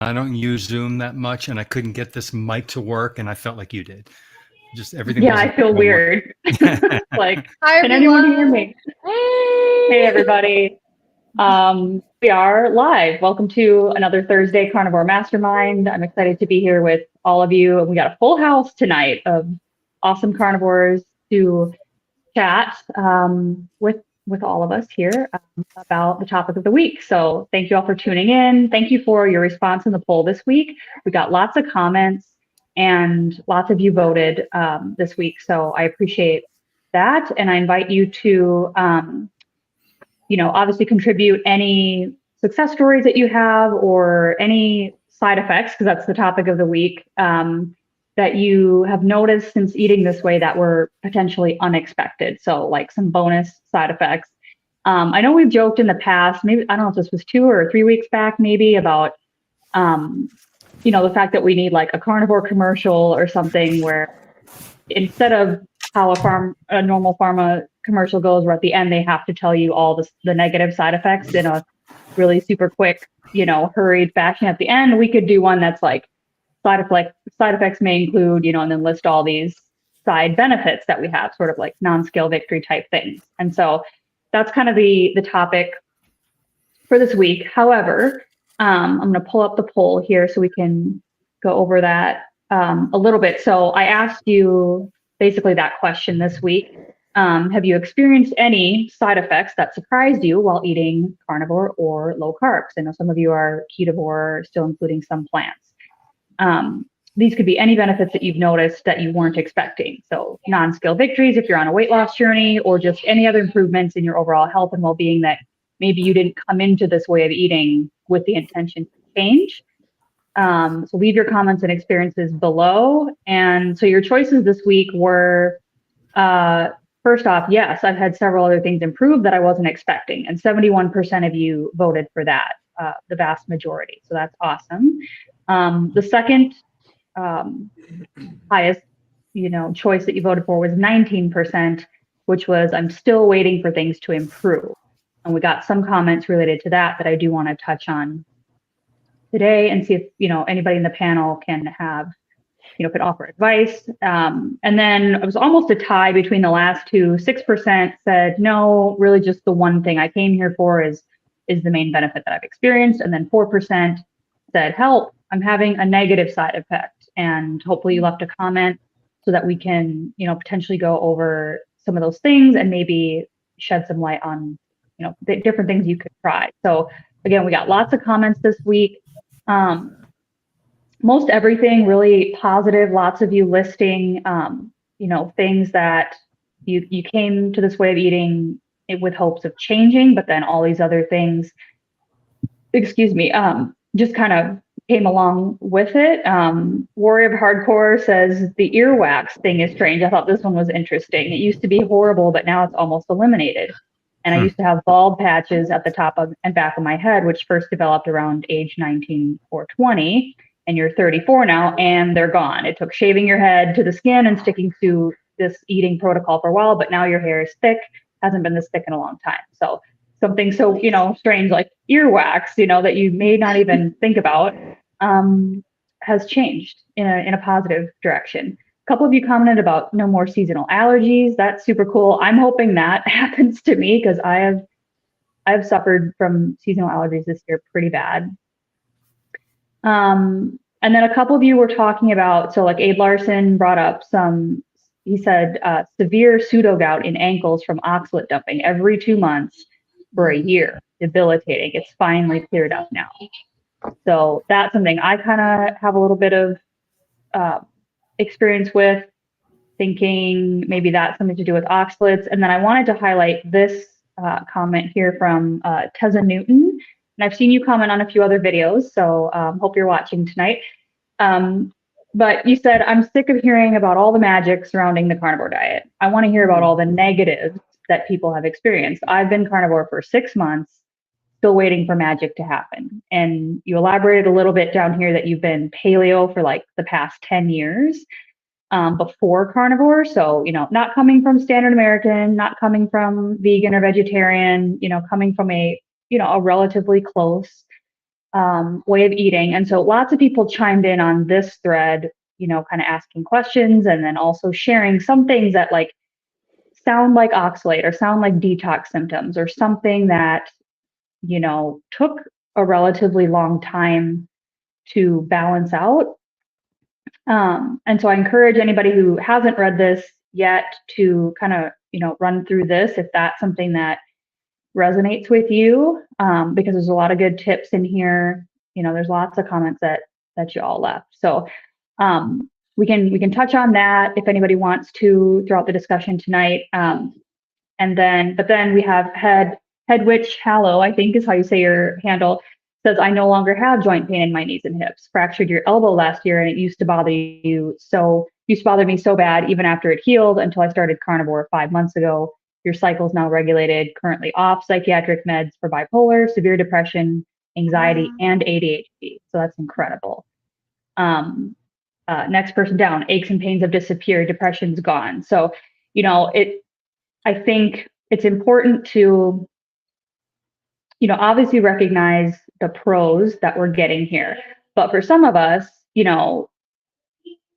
I don't use Zoom that much, and I couldn't get this mic to work, and I felt like you did. Just everything Yeah, wasn't I feel weird. Like, Hi, can anyone hear everyone. me? Hey, everybody. We are live. Welcome to another Thursday Carnivore Mastermind. I'm excited to be here with all of you. We got a full house tonight of awesome carnivores to chat with all of us here about the topic of the week. So thank you all for tuning in. Thank you for your response in the poll this week. We got lots of comments and lots of you voted this week. So I appreciate that. And I invite you to, obviously contribute any success stories that you have or any side effects, because that's the topic of the week, that you have noticed since eating this way that were potentially unexpected. So like some bonus side effects. I know we've joked in the past, maybe, I don't know if this was 2 or 3 weeks back, maybe about, the fact that we need like a carnivore commercial or something where instead of how a normal pharma commercial goes, where at the end they have to tell you all the negative side effects in a really super quick, hurried fashion at the end, we could do one that's like side effects may include, and then list all these side benefits that we have, sort of like non-scale victory type things. And so that's kind of the topic for this week. However, I'm going to pull up the poll here so we can go over that a little bit. So I asked you basically that question this week. Have you experienced any side effects that surprised you while eating carnivore or low carbs? I know some of you are ketovore, still including some plants. These could be any benefits that you've noticed that you weren't expecting. So non-scale victories if you're on a weight loss journey, or just any other improvements in your overall health and well-being that maybe you didn't come into this way of eating with the intention to change. So leave your comments and experiences below. And so your choices this week were, first off, yes, I've had several other things improve that I wasn't expecting. And 71% of you voted for that, the vast majority. So that's awesome. The second highest, choice that you voted for was 19%, which was I'm still waiting for things to improve. And we got some comments related to that I do want to touch on today and see if, anybody in the panel can have, could offer advice. And then it was almost a tie between the last two. 6% said, no, really just the one thing I came here for is the main benefit that I've experienced. And then 4% said, help, I'm having a negative side effect. And hopefully you left a comment so that we can, potentially go over some of those things and maybe shed some light on, the different things you could try. So again, we got lots of comments this week. Most everything really positive, lots of you listing, things that you came to this way of eating with hopes of changing, but then all these other things, just kind of came along with it. Warrior of Hardcore says the earwax thing is strange. I thought this one was interesting. It used to be horrible, but now it's almost eliminated. And I used to have bald patches at the top of and back of my head, which first developed around age 19 or 20. And you're 34 now, and they're gone. It took shaving your head to the skin and sticking to this eating protocol for a while, but now your hair is thick, hasn't been this thick in a long time. So something so, strange like earwax, that you may not even think about, has changed in a positive direction. A couple of you commented about no more seasonal allergies. That's super cool. I'm hoping that happens to me because I have suffered from seasonal allergies this year pretty bad. And then a couple of you were talking about, so like Abe Larson brought up he said, severe pseudo-gout in ankles from oxalate dumping every 2 months for a year, debilitating. It's finally cleared up now. So that's something I kind of have a little bit of experience with, thinking maybe that's something to do with oxalates. And then I wanted to highlight this comment here from Tessa Newton. And I've seen you comment on a few other videos, so hope you're watching tonight. But you said, I'm sick of hearing about all the magic surrounding the carnivore diet. I want to hear about all the negatives that people have experienced. I've been carnivore for 6 months, still waiting for magic to happen. And you elaborated a little bit down here that you've been paleo for like the past 10 years before carnivore. So, not coming from standard American, not coming from vegan or vegetarian, coming from a relatively close way of eating. And so lots of people chimed in on this thread, kind of asking questions and then also sharing some things that like sound like oxalate or sound like detox symptoms or something that, took a relatively long time to balance out. And so I encourage anybody who hasn't read this yet to kind of, run through this if that's something that resonates with you, because there's a lot of good tips in here. There's lots of comments that you all left. So we can touch on that if anybody wants to throughout the discussion tonight. But then we have Headwitch Hallow, I think is how you say your handle, says, I no longer have joint pain in my knees and hips. Fractured your elbow last year and it used to bother me so bad even after it healed until I started carnivore 5 months ago. Your cycle is now regulated, currently off psychiatric meds for bipolar, severe depression, anxiety, and ADHD. So that's incredible. Next person down, aches and pains have disappeared, depression's gone. So, I think it's important to, obviously recognize the pros that we're getting here. But for some of us,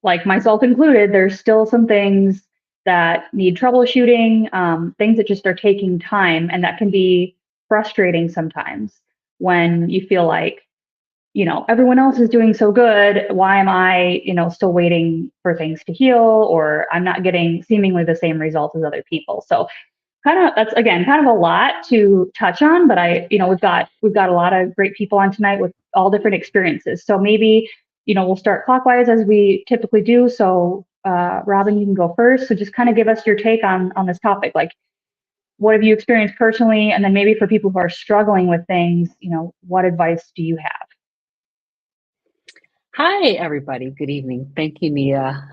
like myself included, there's still some things that need troubleshooting, things that just are taking time. And that can be frustrating sometimes when you feel like, everyone else is doing so good. Why am I, still waiting for things to heal, or I'm not getting seemingly the same results as other people? So that's again kind of a lot to touch on, but we've got a lot of great people on tonight with all different experiences. So maybe, we'll start clockwise as we typically do. So Robin, you can go first. So just kind of give us your take on this topic. Like, what have you experienced personally? And then maybe for people who are struggling with things, what advice do you have? Hi, everybody. Good evening. Thank you, Neah.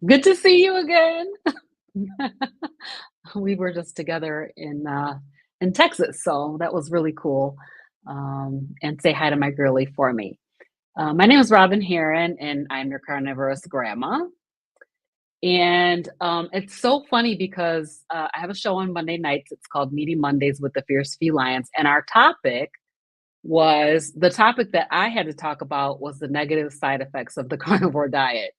Good to see you again. We were just together in Texas, so that was really cool. And say hi to my girlie for me. My name is Robin Heron, and I'm your carnivorous grandma. And it's so funny because I have a show on Monday nights. It's called Meaty Mondays with the Fierce Felines, and our topic that I had to talk about was the negative side effects of the carnivore diet.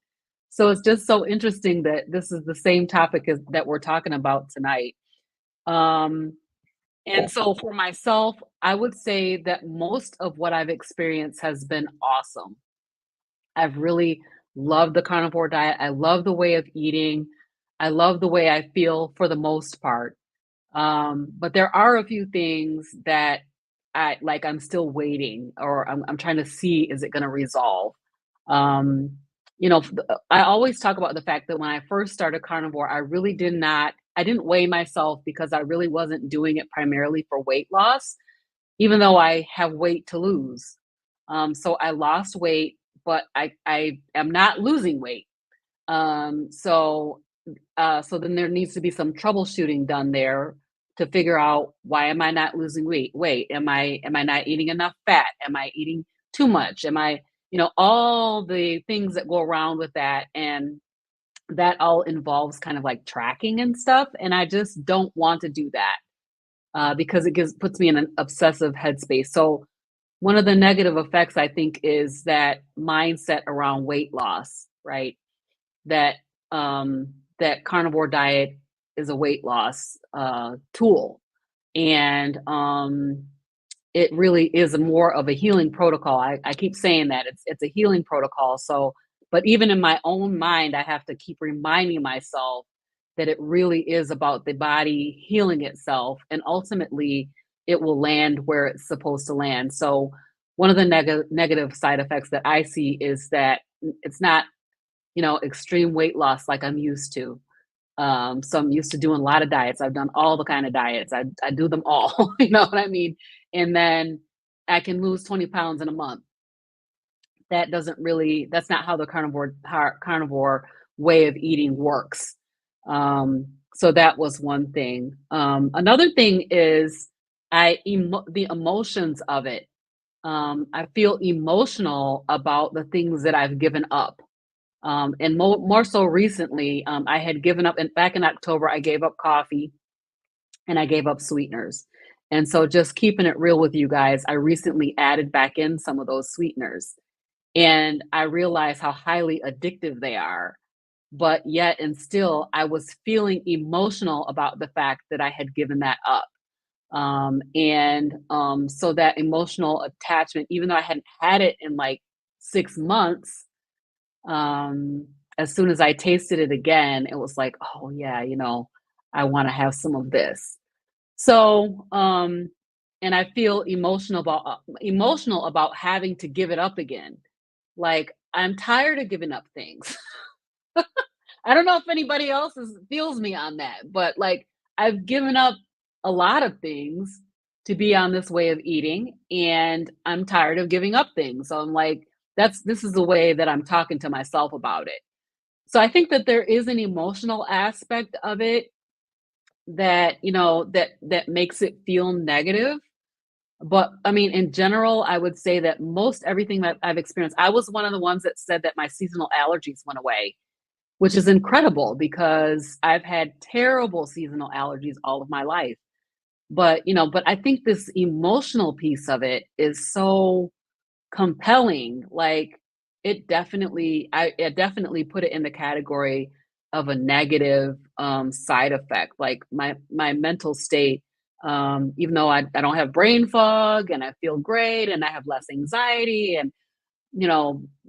So it's just so interesting that this is the same topic that we're talking about tonight. And so for myself, I would say that most of what I've experienced has been awesome. I've really loved the carnivore diet. I love the way of eating. I love the way I feel for the most part. But there are a few things that I'm still waiting, or I'm trying to see, is it going to resolve? I always talk about the fact that when I first started carnivore, I didn't weigh myself because I really wasn't doing it primarily for weight loss, even though I have weight to lose. So I lost weight, but I am not losing weight. So then there needs to be some troubleshooting done there to figure out, why am I not losing weight? Am I not eating enough fat? Am I eating too much? Am I, all the things that go around with that. And that all involves kind of like tracking and stuff. And I just don't want to do that because it puts me in an obsessive headspace. So one of the negative effects, I think, is that mindset around weight loss, right? That that carnivore diet is a weight loss tool, and it really is more of a healing protocol. I keep saying that it's a healing protocol. So, but even in my own mind, I have to keep reminding myself that it really is about the body healing itself, and ultimately it will land where it's supposed to land. So one of the negative side effects that I see is that it's not, extreme weight loss like I'm used to. So I'm used to doing a lot of diets. I've done all the kind of diets. I do them all, you know what I mean? And then I can lose 20 pounds in a month. That's not how the carnivore way of eating works. So that was one thing. Another thing is the emotions of it. I feel emotional about the things that I've given up. And more so recently, I had given up, and back in October, I gave up coffee and I gave up sweeteners. And so just keeping it real with you guys, I recently added back in some of those sweeteners, and I realized how highly addictive they are. But yet and still, I was feeling emotional about the fact that I had given that up. So that emotional attachment, even though I hadn't had it in like 6 months, as soon as I tasted it again, it was like, oh yeah, I want to have some of this. So, and I feel emotional about having to give it up again. Like I'm tired of giving up things. I don't know if anybody else feels me on that, but like I've given up a lot of things to be on this way of eating, and I'm tired of giving up things. So I'm like, this is the way that I'm talking to myself about it. So I think that there is an emotional aspect of it that, that makes it feel negative. But I mean, in general, I would say that most everything that I've experienced, I was one of the ones that said that my seasonal allergies went away, which is incredible because I've had terrible seasonal allergies all of my life. But I think this emotional piece of it is so compelling. Like I definitely put it in the category of a negative side effect. Like my mental state, even though I don't have brain fog and I feel great and I have less anxiety and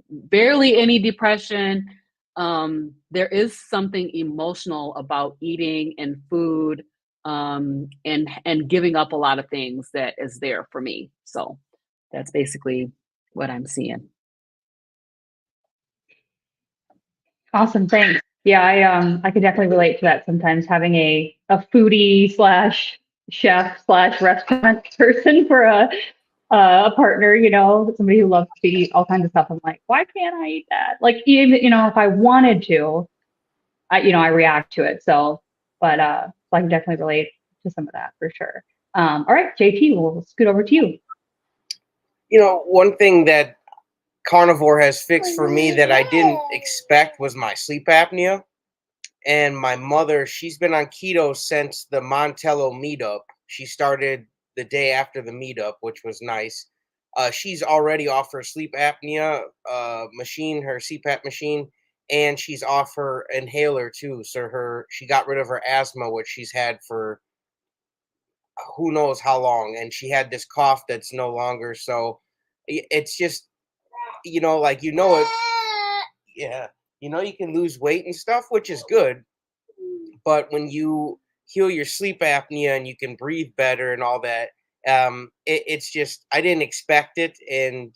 barely any depression, there is something emotional about eating and food, and giving up a lot of things that is there for me. So that's basically what I'm seeing. Awesome, thanks. Yeah, I could definitely relate to that. Sometimes having a foodie slash chef slash restaurant person for a partner, somebody who loves to eat all kinds of stuff. I'm like, why can't I eat that? Like even if I wanted to, I react to it. So, but so I can definitely relate to some of that for sure. All right, JT, we'll scoot over to you. One thing that Carnivore has fixed for me that I didn't expect was my sleep apnea. And my mother, she's been on keto since the Montello meetup. She started the day after the meetup, which was nice. She's already off her sleep apnea machine, her CPAP machine, and she's off her inhaler too. So she got rid of her asthma, which she's had for who knows how long, and she had this cough that's no longer. So it's just like it, yeah, you can lose weight and stuff, which is good. But when you heal your sleep apnea and you can breathe better and all that, it's just I didn't expect it, and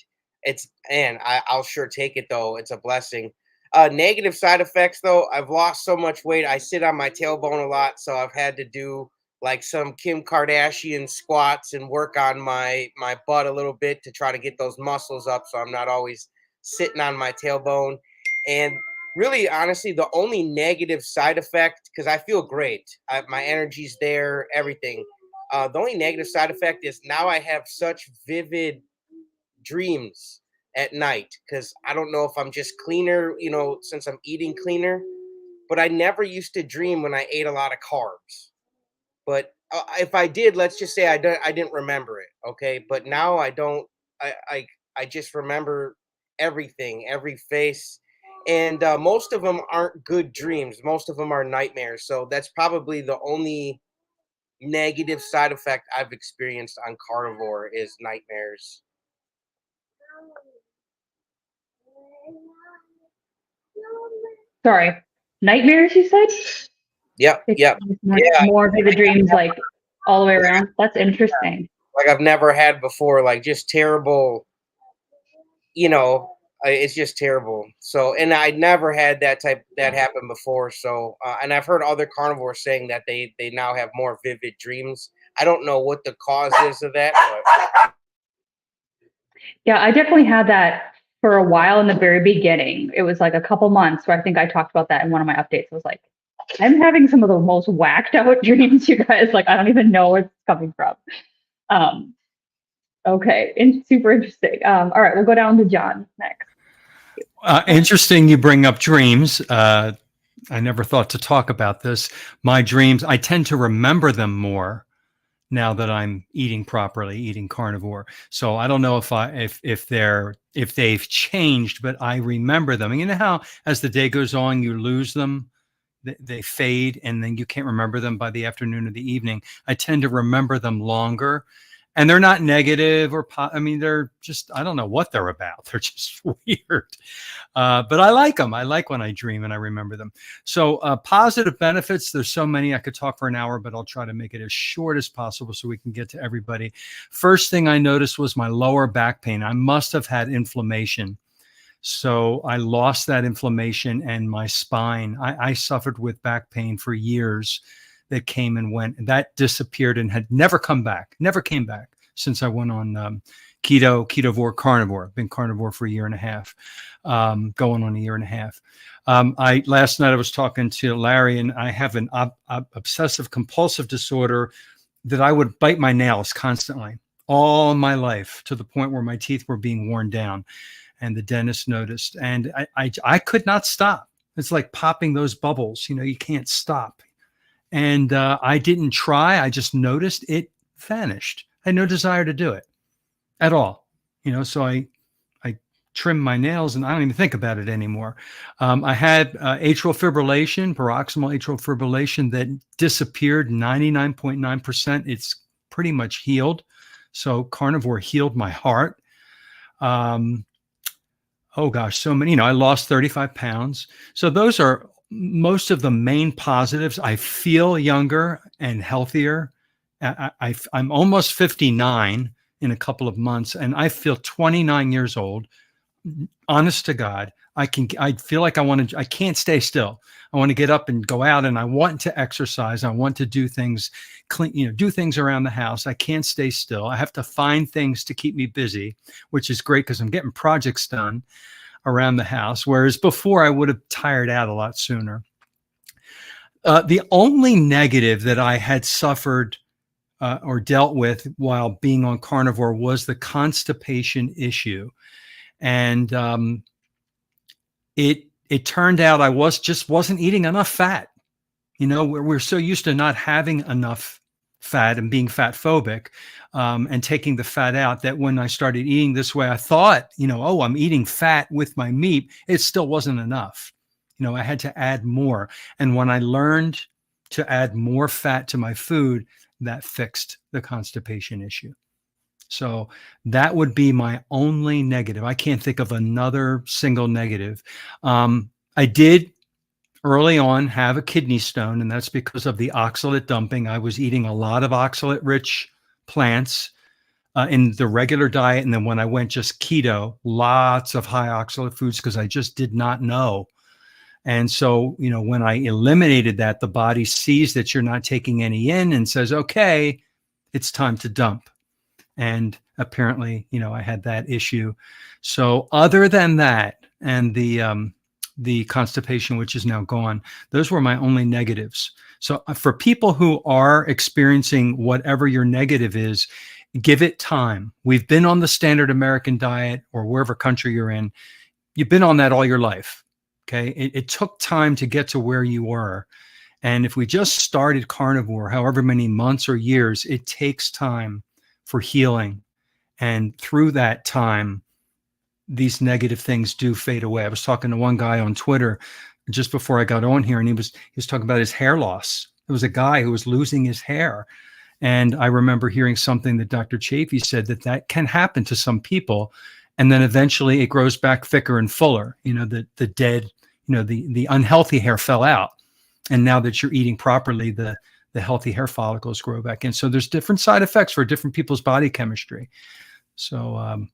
I'll sure take it though. It's a blessing. Negative side effects though, I've lost so much weight. I sit on my tailbone a lot, so I've had to do like some Kim Kardashian squats and work on my butt a little bit to try to get those muscles up, so I'm not always sitting on my tailbone. And really, honestly, the only negative side effect, because I feel great, my energy's there, everything. The only negative side effect is now I have such vivid dreams at night, because I don't know if I'm just cleaner, since I'm eating cleaner, but I never used to dream when I ate a lot of carbs. But if I did, let's just say I didn't remember it, okay? But now I don't. I just remember everything, every face, and most of them aren't good dreams. Most of them are nightmares. So that's probably the only negative side effect I've experienced on Carnivore is nightmares. Sorry, nightmares, you said? Yep, yep. More vivid dreams, like all the way around. That's interesting. Like I've never had before, like just terrible, it's just terrible. So, and I never had that happen before. So, and I've heard other carnivores saying that they now have more vivid dreams. I don't know what the cause is of that, but Yeah, I definitely had that for a while in the very beginning. It was like a couple months where I think I talked about that in one of my updates. I was like, I'm having some of the most whacked out dreams, you guys. Like, I don't even know where it's coming from. Okay, super interesting. All right, we'll go down to John next. Interesting you bring up dreams. I never thought to talk about this. My dreams, I tend to remember them more now that I'm eating properly, eating carnivore. So I don't know if they've changed, but I remember them. And you know how as the day goes on, you lose them, they fade, and then you can't remember them by the afternoon or the evening. I tend to remember them longer, and they're not negative I mean, they're just, I don't know what they're about. They're just weird. But I like them. I like when I dream and I remember them. So positive benefits, there's so many. I could talk for an hour, but I'll try to make it as short as possible so we can get to everybody. First thing I noticed was my lower back pain. I must have had inflammation. So I lost that inflammation, and my spine, I suffered with back pain for years that came and went. And that disappeared and had never came back since I went on ketovore, carnivore. I've been carnivore for a year and a half, going on a year and a half. Last night I was talking to Larry, and I have an obsessive compulsive disorder that I would bite my nails constantly all my life, to the point where my teeth were being worn down. And the dentist noticed, and I could not stop. It's like popping those bubbles, you can't stop. And I didn't try. I just noticed it vanished. I had no desire to do it at all. So I trimmed my nails, and I don't even think about it anymore. I had atrial fibrillation, paroxysmal atrial fibrillation, that disappeared 99.9%. It's pretty much healed. So carnivore healed my heart. Oh gosh, so many, I lost 35 pounds. So those are most of the main positives. I feel younger and healthier. I'm almost 59 in a couple of months, and I feel 29 years old. Honest to God, I feel like I can't stay still. I want to get up and go out, and I want to exercise. I want to do things clean, do things around the house. I can't stay still. I have to find things to keep me busy, which is great because I'm getting projects done around the house. Whereas before I would have tired out a lot sooner. The only negative that I had suffered or dealt with while being on carnivore was the constipation issue. And it turned out I wasn't eating enough fat. We're so used to not having enough fat and being fat phobic, and taking the fat out, that when I started eating this way, I thought, oh, I'm eating fat with my meat. It still wasn't enough. I had to add more. And when I learned to add more fat to my food, that fixed the constipation issue. So that would be my only negative. I can't think of another single negative. I did early on have a kidney stone, and that's because of the oxalate dumping. I was eating a lot of oxalate-rich plants in the regular diet. And then when I went just keto, lots of high oxalate foods, because I just did not know. And so, when I eliminated that, the body sees that you're not taking any in and says, okay, it's time to dump. And apparently, I had that issue. So other than that, and the constipation, which is now gone, those were my only negatives. So for people who are experiencing whatever your negative is, give it time. We've been on the standard American diet, or wherever country you're in. You've been on that all your life. Okay. It took time to get to where you were. And if we just started carnivore, however many months or years, it takes time for healing. And through that time, these negative things do fade away. I was talking to one guy on Twitter just before I got on here, and he was talking about his hair loss. There was a guy who was losing his hair. And I remember hearing something that Dr. Chafee said, that can happen to some people. And then eventually it grows back thicker and fuller. The dead, the unhealthy hair fell out. And now that you're eating properly, the healthy hair follicles grow back in. So there's different side effects for different people's body chemistry. So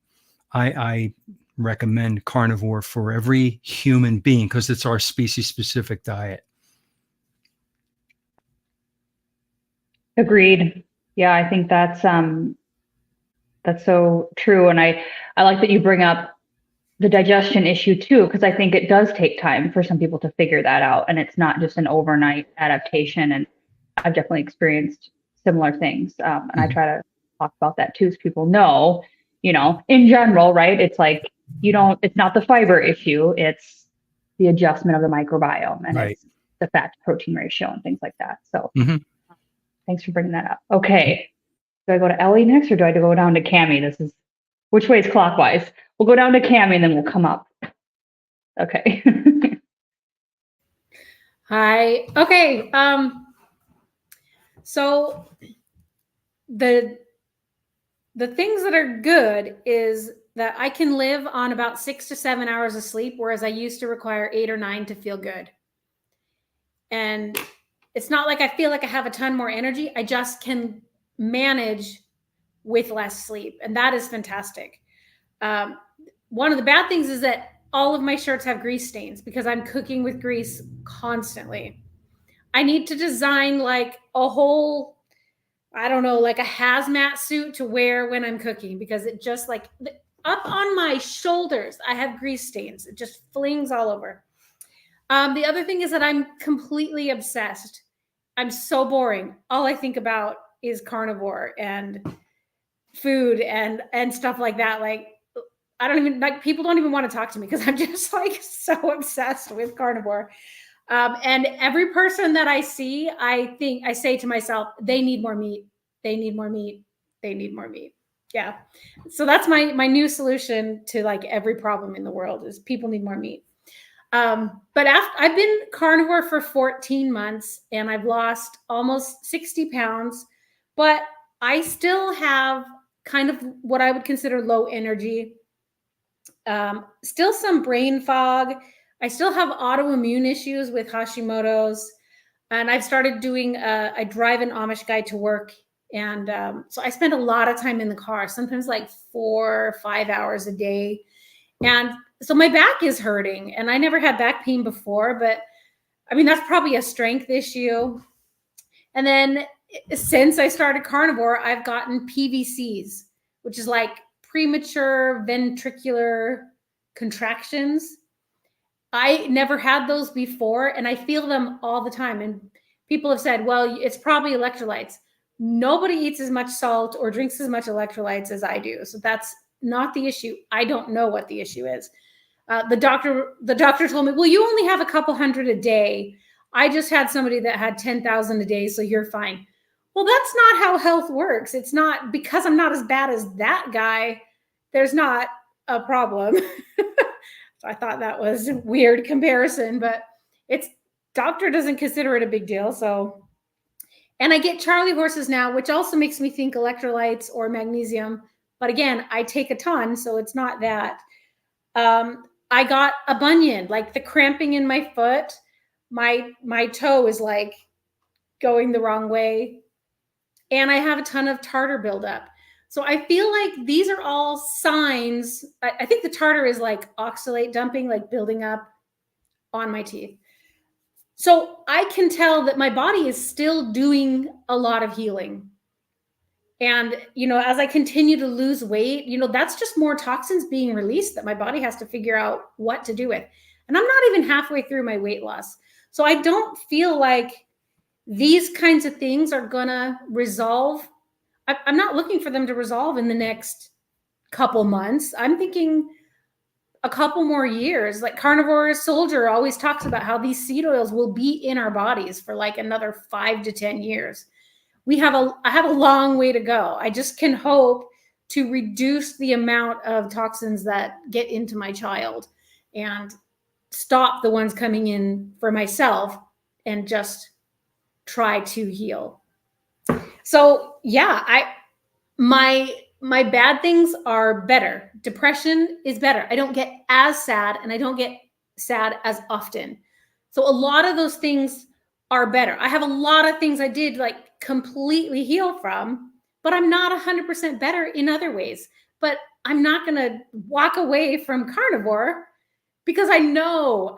I recommend carnivore for every human being, because it's our species-specific diet. Agreed. Yeah, I think that's so true. And I like that you bring up the digestion issue too, because I think it does take time for some people to figure that out. And it's not just an overnight adaptation. And I've definitely experienced similar things. And I try to talk about that too, so people know, in general, right? It's like, it's not the fiber issue, it's the adjustment of the microbiome, and it's the fat to protein ratio and things like that. So thanks for bringing that up. Okay. do I go to Ellie next or do I go down to Cami? Which way is clockwise? We'll go down to Cami and then we'll come up. Okay. Hi. Okay. So the things that are good is that I can live on about 6 to 7 hours of sleep, whereas I used to require 8 or 9 to feel good. And it's not like I feel like I have a ton more energy. I just can manage with less sleep. And that is fantastic. One of the bad things is that all of my shirts have grease stains because I'm cooking with grease constantly. I need to design like a whole, I don't know, like a hazmat suit to wear when I'm cooking, because it just like up on my shoulders, I have grease stains. It just flings all over. The other thing is that I'm completely obsessed. I'm so boring. All I think about is carnivore and food and stuff like that. Like, I don't even, like, people don't even want to talk to me because I'm just like so obsessed with carnivore. And every person that I see, I say to myself, they need more meat. They need more meat. They need more meat. Yeah. So that's my new solution to like every problem in the world is people need more meat. But I've been carnivore for 14 months and I've lost almost 60 pounds, but I still have kind of what I would consider low energy. Still some brain fog. I still have autoimmune issues with Hashimoto's, and I've started doing, I drive an Amish guy to work. And so I spend a lot of time in the car, sometimes like 4 or 5 hours a day. And so my back is hurting, and I never had back pain before, but I mean, that's probably a strength issue. And then since I started carnivore, I've gotten PVCs, which is like premature ventricular contractions. I never had those before, and I feel them all the time. And people have said, well, it's probably electrolytes. Nobody eats as much salt or drinks as much electrolytes as I do. So that's not the issue. I don't know what the issue is. The doctor told me, well, you only have a couple hundred a day. I just had somebody that had 10,000 a day, so you're fine. Well, that's not how health works. It's not because I'm not as bad as that guy. There's not a problem. So I thought that was a weird comparison, but doctor doesn't consider it a big deal. So, and I get Charlie horses now, which also makes me think electrolytes or magnesium. But again, I take a ton, so it's not that. I got a bunion, like the cramping in my foot. My toe is like going the wrong way. And I have a ton of tartar buildup. So I feel like these are all signs. I think the tartar is like oxalate dumping, like building up on my teeth. So I can tell that my body is still doing a lot of healing. And, you know, as I continue to lose weight, you know, that's just more toxins being released that my body has to figure out what to do with. And I'm not even halfway through my weight loss. So I don't feel like these kinds of things are going to resolve. I'm not looking for them to resolve in the next couple months. I'm thinking a couple more years. Like Carnivore Soldier always talks about how these seed oils will be in our bodies for like another 5 to 10 years. I have a long way to go. I just can hope to reduce the amount of toxins that get into my child and stop the ones coming in for myself and just try to heal. So yeah, my bad things are better. Depression is better. I don't get as sad, and I don't get sad as often. So a lot of those things are better. I have a lot of things I did like completely heal from, but I'm not 100% better in other ways. But I'm not going to walk away from carnivore because I know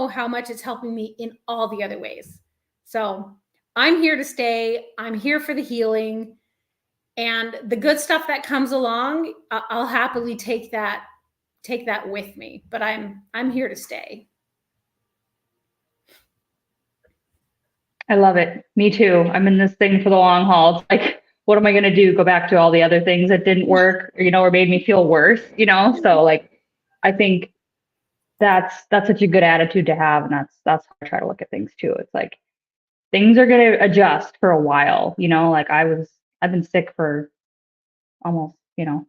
how much it's helping me in all the other ways. So I'm here to stay. I'm here for the healing, and the good stuff that comes along, I'll happily take that with me, but I'm here to stay. I love it. Me too. I'm in this thing for the long haul. It's like, what am I going to do? Go back to all the other things that didn't work, you know, or made me feel worse, you know? So like, I think that's such a good attitude to have. And that's how I try to look at things too. It's like, things are going to adjust for a while, you know, like I was I've been sick for almost,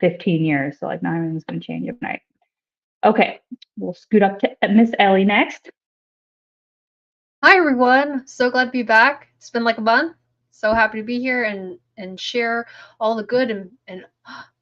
15 years. So like nothing's going to change overnight. Okay. We'll scoot up to Miss Ellie next. Hi everyone, so glad to be back. It's been like a month. So happy to be here and share all the good and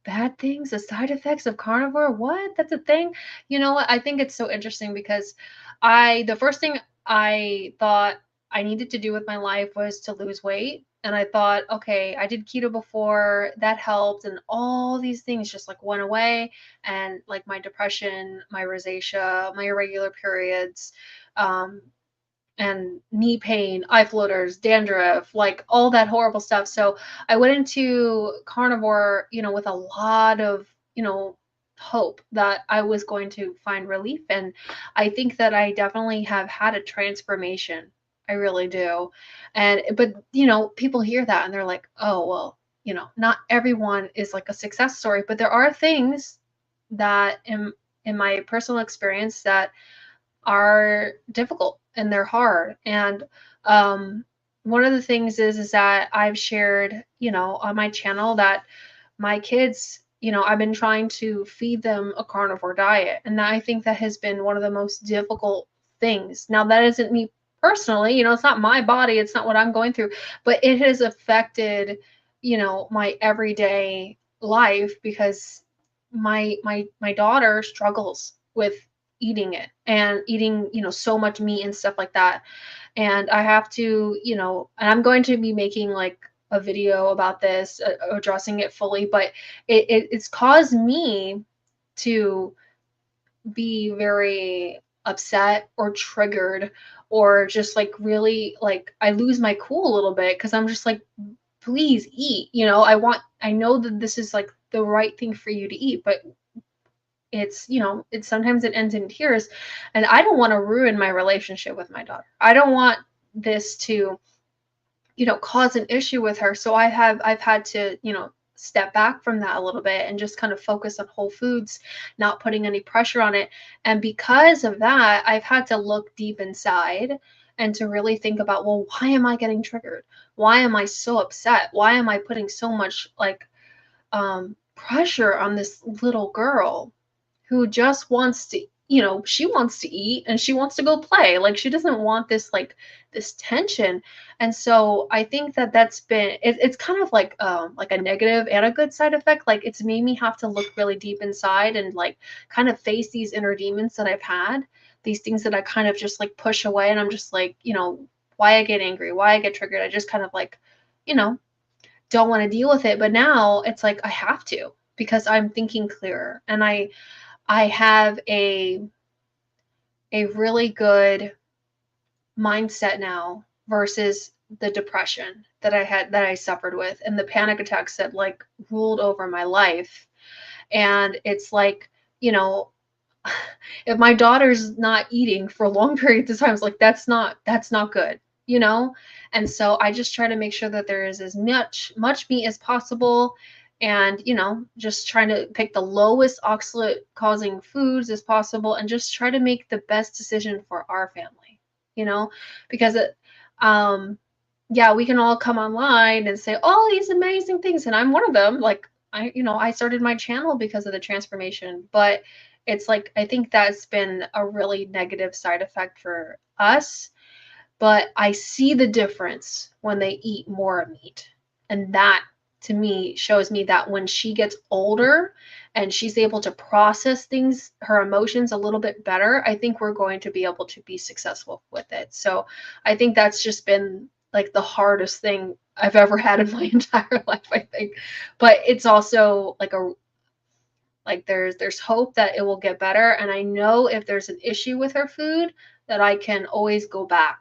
bad things, the side effects of carnivore. What? That's a thing? You know what? I think it's so interesting because the first thing I thought I needed to do with my life was to lose weight. And I thought, okay, I did keto before, that helped, and all these things just like went away. And like my depression, my rosacea, my irregular periods, and knee pain, eye floaters, dandruff, like all that horrible stuff. So I went into carnivore, with a lot of, hope that I was going to find relief. And I think that I definitely have had a transformation. I really do. But people hear that and they're like, oh, well, not everyone is like a success story, but there are things that in my personal experience that are difficult and they're hard. And one of the things is that I've shared, on my channel that my kids, I've been trying to feed them a carnivore diet. And I think that has been one of the most difficult things. Now, that isn't me personally, it's not my body, it's not what I'm going through, but it has affected, my everyday life because my daughter struggles with eating it and eating, so much meat and stuff like that. And I have to, and I'm going to be making like a video about this, addressing it fully, but it's caused me to be very upset or triggered or just like really like I lose my cool a little bit because I'm just like, please eat. I know that this is like the right thing for you to eat, but it's sometimes it ends in tears, and I don't want to ruin my relationship with my daughter. I don't want this to cause an issue with her. So I've had to step back from that a little bit and just kind of focus on whole foods, not putting any pressure on it. And because of that, I've had to look deep inside and to really think about, well, why am I getting triggered? Why am I so upset? Why am I putting so much like pressure on this little girl who just wants to, she wants to eat and she wants to go play. Like she doesn't want this, like this tension. And so I think that that's been, it's kind of like a negative and a good side effect. Like it's made me have to look really deep inside and like kind of face these inner demons that I've had, these things that I kind of just like push away. And I'm just like, why I get angry, why I get triggered. I just kind of like, don't want to deal with it. But now it's like, I have to, because I'm thinking clearer. And I have a really good mindset now versus the depression that I suffered with and the panic attacks that like ruled over my life. And it's like, if my daughter's not eating for long periods of time, it's like that's not good, And so I just try to make sure that there is as much meat as possible. And just trying to pick the lowest oxalate causing foods as possible and just try to make the best decision for our family, because we can all come online and say all these amazing things, and I'm one of them. Like I started my channel because of the transformation, but it's like I think that's been a really negative side effect for us. But I see the difference when they eat more meat, and that to me shows me that when she gets older and she's able to process things, her emotions a little bit better, I think we're going to be able to be successful with it. So I think that's just been like the hardest thing I've ever had in my entire life, I think. But it's also like there's hope that it will get better. And I know if there's an issue with her food that I can always go back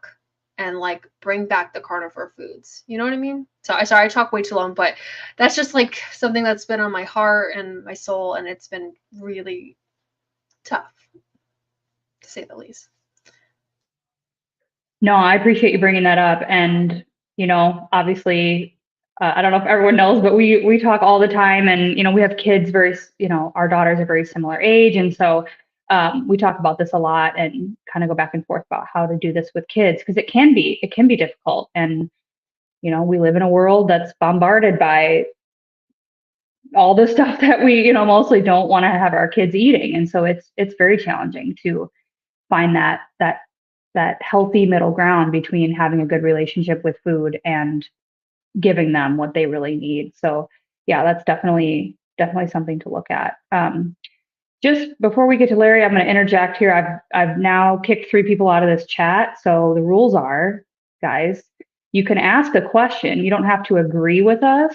and like bring back the carnivore foods. You know what I mean? So sorry, I talk way too long, but that's just like something that's been on my heart and my soul, and it's been really tough, to say the least. No, I appreciate you bringing that up. And, obviously, I don't know if everyone knows, but we talk all the time, and, we have kids our daughters are very similar age. And so we talk about this a lot and kind of go back and forth about how to do this with kids, because it can be difficult. And we live in a world that's bombarded by all the stuff that we, mostly don't want to have our kids eating. And so it's very challenging to find that healthy middle ground between having a good relationship with food and giving them what they really need. So yeah, that's definitely something to look at. Just before we get to Larry, I'm going to interject here. I've now kicked 3 people out of this chat. So the rules are, guys, you can ask a question. You don't have to agree with us.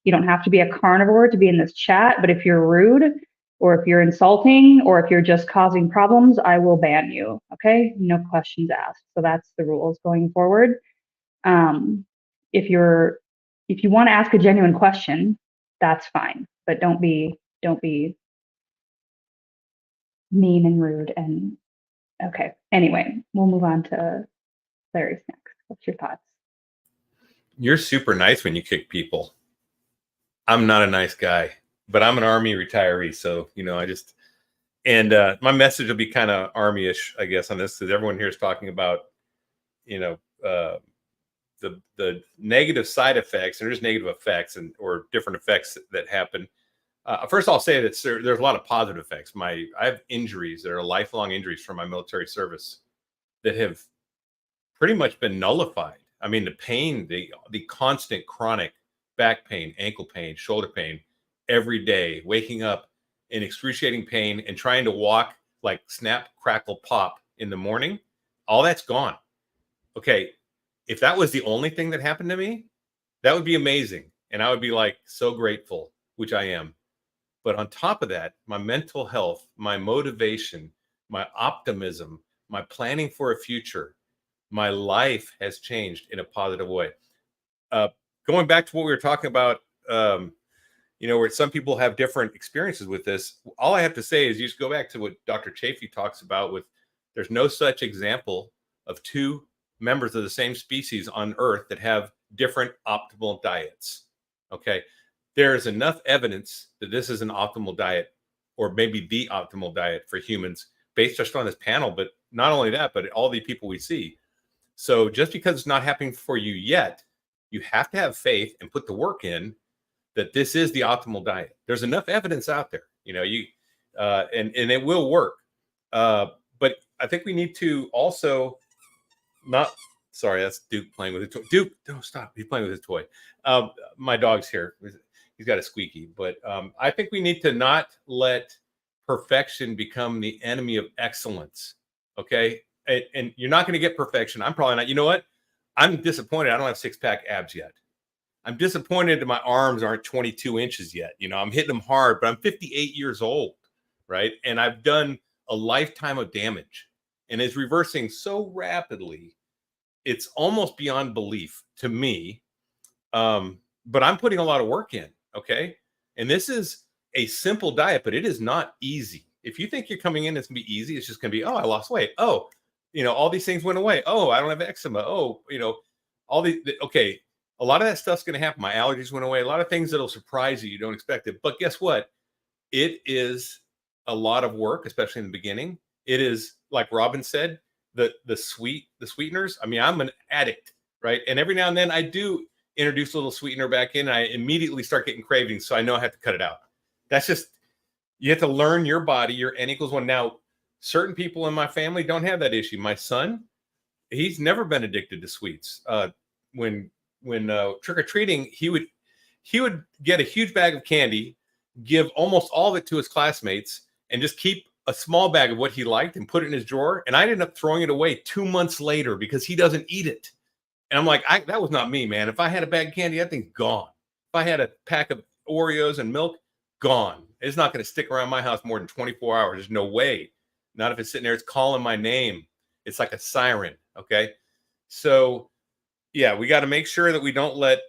You don't have to be a carnivore to be in this chat. But if you're rude, or if you're insulting, or if you're just causing problems, I will ban you. Okay? No questions asked. So that's the rules going forward. If you want to ask a genuine question, that's fine. But don't be mean and rude. And okay. Anyway, we'll move on to Larry's next. What's your thoughts? You're super nice when you kick people. I'm not a nice guy, but I'm an Army retiree. So, my message will be kind of Army-ish, I guess, on this, because everyone here is talking about, the negative side effects, and there's negative effects or different effects that happen. First, I'll say that there's a lot of positive effects. I have injuries that are lifelong injuries from my military service that have pretty much been nullified. I mean, the pain, the constant chronic back pain, ankle pain, shoulder pain, every day, waking up in excruciating pain and trying to walk like snap, crackle, pop in the morning, all that's gone. Okay, if that was the only thing that happened to me, that would be amazing. And I would be like so grateful, which I am. But on top of that, my mental health, my motivation, my optimism, my planning for a future, my life has changed in a positive way. Going back to what we were talking about, where some people have different experiences with this, all I have to say is you just go back to what Dr. Chafee talks about with there's no such example of 2 members of the same species on Earth that have different optimal diets. Okay. There's enough evidence that this is an optimal diet, or maybe the optimal diet for humans based just on this panel. But not only that, but all the people we see. So just because it's not happening for you yet, you have to have faith and put the work in that this is the optimal diet. There's enough evidence out there, and it will work. But I think we need to also sorry, that's Duke playing with a toy. Duke, don't stop. He's playing with his toy. My dog's here. He's got a squeaky. But I think we need to not let perfection become the enemy of excellence. Okay? And you're not going to get perfection. I'm probably not. You know what? I'm disappointed. I don't have 6-pack abs yet. I'm disappointed that my arms aren't 22 inches yet. I'm hitting them hard, but I'm 58 years old, right? And I've done a lifetime of damage. And it's reversing so rapidly, it's almost beyond belief to me. But I'm putting a lot of work in, okay? And this is a simple diet, but it is not easy. If you think you're coming in, it's going to be easy. It's just going to be, oh, I lost weight. Oh, all these things went away. Oh, I don't have eczema. Oh, okay. A lot of that stuff's going to happen. My allergies went away. A lot of things that'll surprise you. You don't expect it. But guess what? It is a lot of work, especially in the beginning. It is, like Robin said, the sweeteners. I mean, I'm an addict, right? And every now and then I do introduce a little sweetener back in, and I immediately start getting cravings. So I know I have to cut it out. That's just, you have to learn your body, your N=1. Now, certain people in my family don't have that issue. My son, he's never been addicted to sweets. When trick-or-treating, he would get a huge bag of candy, give almost all of it to his classmates, and just keep a small bag of what he liked and put it in his drawer. And I'd end up throwing it away 2 months later because he doesn't eat it. And I'm like, that was not me, man. If I had a bag of candy, that thing's gone. If I had a pack of Oreos and milk, gone. It's not going to stick around my house more than 24 hours. There's no way. Not if it's sitting there, it's calling my name. It's like a siren. Okay. So yeah, we got to make sure that we don't let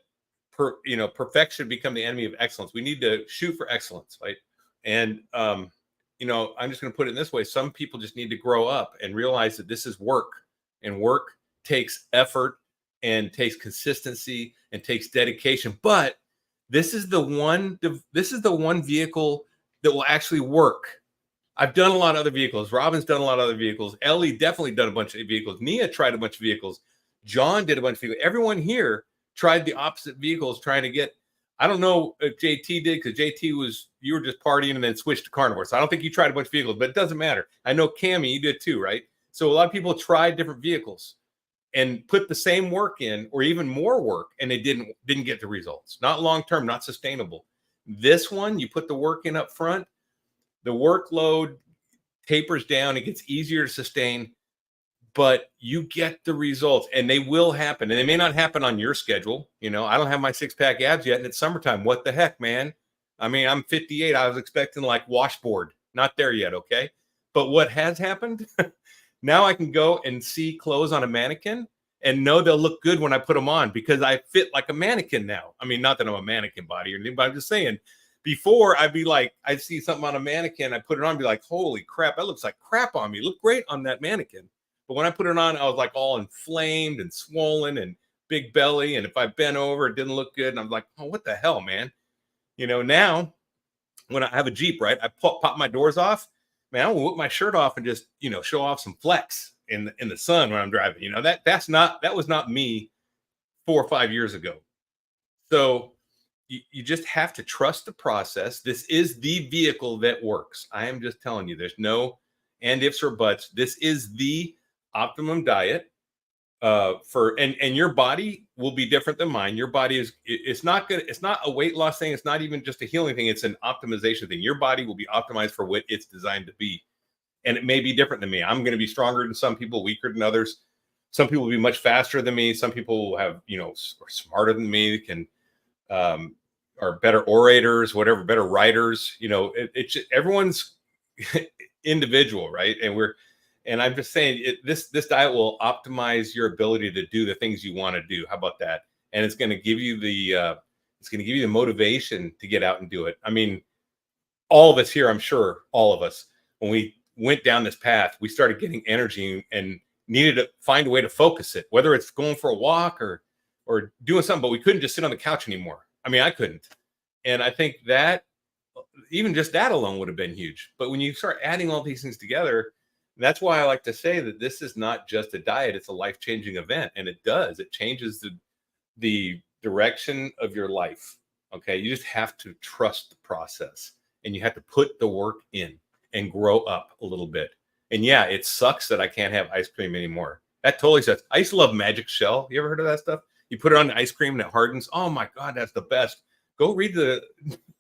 perfection become the enemy of excellence. We need to shoot for excellence, right? And I'm just going to put it in this way. Some people just need to grow up and realize that this is work, and work takes effort and takes consistency and takes dedication. But this is the one vehicle that will actually work. I've done a lot of other vehicles. Robin's done a lot of other vehicles. Ellie definitely done a bunch of vehicles. Neah tried a bunch of vehicles. John did a bunch of vehicles. Everyone here tried the opposite vehicles trying to get. I don't know if JT did, because you were just partying and then switched to carnivore. So I don't think you tried a bunch of vehicles, but it doesn't matter. I know Cammie, you did too, right? So a lot of people tried different vehicles and put the same work in or even more work, and they didn't get the results. Not long-term, not sustainable. This one, you put the work in up front, the workload tapers down, it gets easier to sustain, but you get the results, and they will happen. And they may not happen on your schedule. You know, I don't have my 6-pack abs yet, and it's summertime. What the heck, man? I mean, I'm 58. I was expecting like washboard. Not there yet, okay? But what has happened, now I can go and see clothes on a mannequin and know they'll look good when I put them on because I fit like a mannequin now. I mean, not that I'm a mannequin body or anything, but I'm just saying, before I'd be like, I'd see something on a mannequin, I put it on, be like, holy crap, that looks like crap on me. It looked great on that mannequin. But when I put it on, I was like all inflamed and swollen and big belly. And if I bent over, it didn't look good. And I'm like, oh, what the hell, man? You know, now when I have a Jeep, right, I pop my doors off, man, I will whip my shirt off and just, you know, show off some flex in the sun when I'm driving. You know, that was not me 4 or 5 years ago. So you just have to trust the process. This is the vehicle that works. I am just telling you, there's no and ifs or buts. This is the optimum diet and your body will be different than mine. Your body it's not a weight loss thing. It's not even just a healing thing. It's an optimization thing. Your body will be optimized for what it's designed to be. And it may be different than me. I'm going to be stronger than some people, weaker than others. Some people will be much faster than me. Some people will have, you know, are smarter than me, can are better orators, whatever, better writers. You know, it's everyone's individual, right? And I'm just saying, this diet will optimize your ability to do the things you want to do. How about that? And it's going to give you the motivation to get out and do it. I mean, all of us here, I'm sure, all of us, when we went down this path, we started getting energy and needed to find a way to focus it, whether it's going for a walk or doing something. But we couldn't just sit on the couch anymore. I mean, I couldn't. And I think that even just that alone would have been huge. But when you start adding all these things together, that's why I like to say that this is not just a diet, it's a life-changing event. And it changes the direction of your life. Okay. You just have to trust the process and you have to put the work in and grow up a little bit. And yeah, it sucks that I can't have ice cream anymore. That totally sucks. I used to love Magic Shell. You ever heard of that stuff? You put it on the ice cream and it hardens. Oh my God, that's the best. Go read the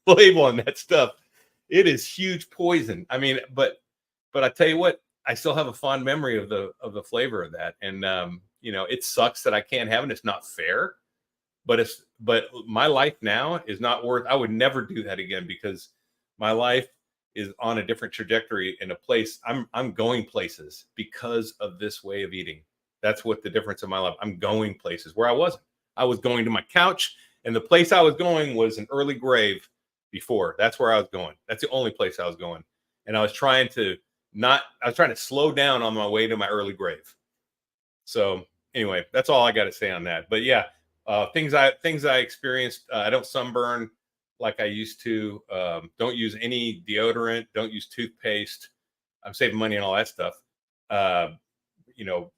label on that stuff. It is huge poison. I mean, but I tell you what, I still have a fond memory of the flavor of that. And you know, it sucks that I can't have it. It's not fair, but my life now is not worth. I would never do that again because my life is on a different trajectory in a place. I'm going places because of this way of eating. That's what the difference in my life. I'm going places where I wasn't. I was going to my couch, and the place I was going was an early grave before. That's where I was going. That's the only place I was going. And I was trying to slow down on my way to my early grave. So anyway, that's all I got to say on that. But yeah, things I experienced. I don't sunburn like I used to. Don't use any deodorant. Don't use toothpaste. I'm saving money on all that stuff. You know,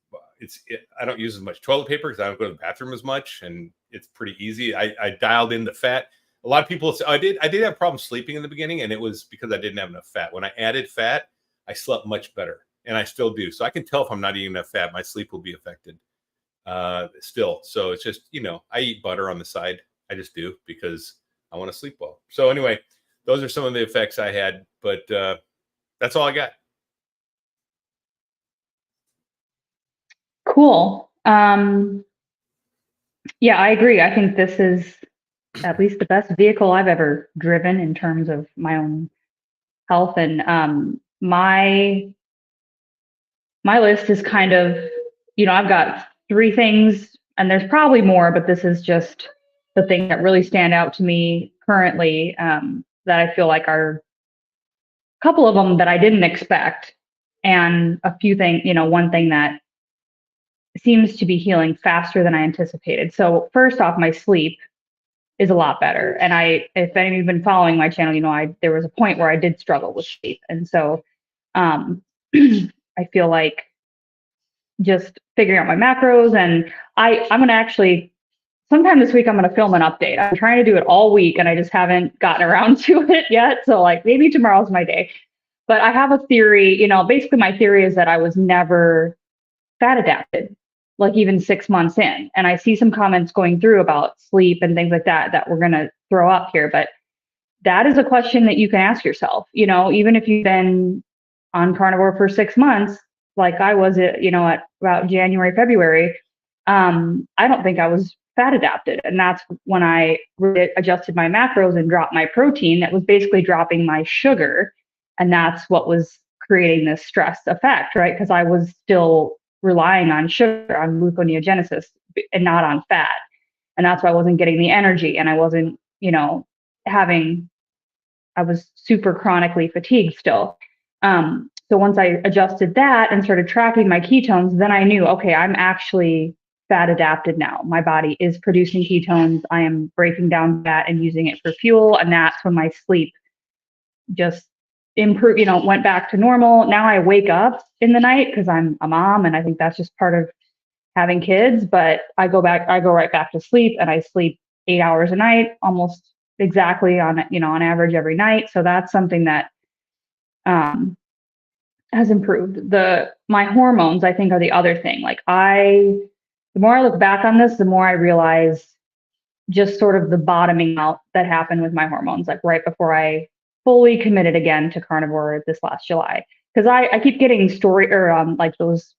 I don't use as much toilet paper because I don't go to the bathroom as much, and it's pretty easy. I dialed in the fat. A lot of people say, I did have problems sleeping in the beginning, and it was because I didn't have enough fat. When I added fat, I slept much better, and I still do. So I can tell if I'm not eating enough fat, my sleep will be affected still. So it's just, you know, I eat butter on the side. I just do because I want to sleep well. So anyway, those are some of the effects I had, but that's all I got. Cool. Yeah, I agree. I think this is at least the best vehicle I've ever driven in terms of my own health. And my list is kind of, you know, I've got 3 things, and there's probably more, but this is just the things that really stand out to me currently, that I feel like are a couple of them that I didn't expect, and a few things, you know, one thing that seems to be healing faster than I anticipated. So first off, my sleep is a lot better. And if any of you've been following my channel, you know, there was a point where I did struggle with sleep. And so I feel like just figuring out my macros, and I'm going to actually sometime this week I'm going to film an update. I'm trying to do it all week and I just haven't gotten around to it yet. So like maybe tomorrow's my day. But I have a theory, you know, basically my theory is that I was never fat adapted, like even 6 months in. And I see some comments going through about sleep and things like that that we're going to throw up here. But that is a question that you can ask yourself, you know, even if you've been on carnivore for 6 months, like I was, you know, at about January, February, I don't think I was fat adapted. And that's when I really adjusted my macros and dropped my protein. That was basically dropping my sugar. And that's what was creating this stress effect, right? Because I was still relying on sugar, on gluconeogenesis, and not on fat. And that's why I wasn't getting the energy and I wasn't, you know, I was super chronically fatigued still. So once I adjusted that and started tracking my ketones, then I knew, okay, I'm actually fat adapted now. My body is producing ketones. I am breaking down fat and using it for fuel. And that's when my sleep just improved, you know, went back to normal. Now I wake up in the night because I'm a mom and I think that's just part of having kids, but I go right back to sleep and I sleep 8 hours a night, almost exactly on average every night. So that's something that has improved. My hormones, I think, are the other thing. Like the more I look back on this, the more I realize just sort of the bottoming out that happened with my hormones, like right before I fully committed again to carnivore this last July. Because I keep getting like those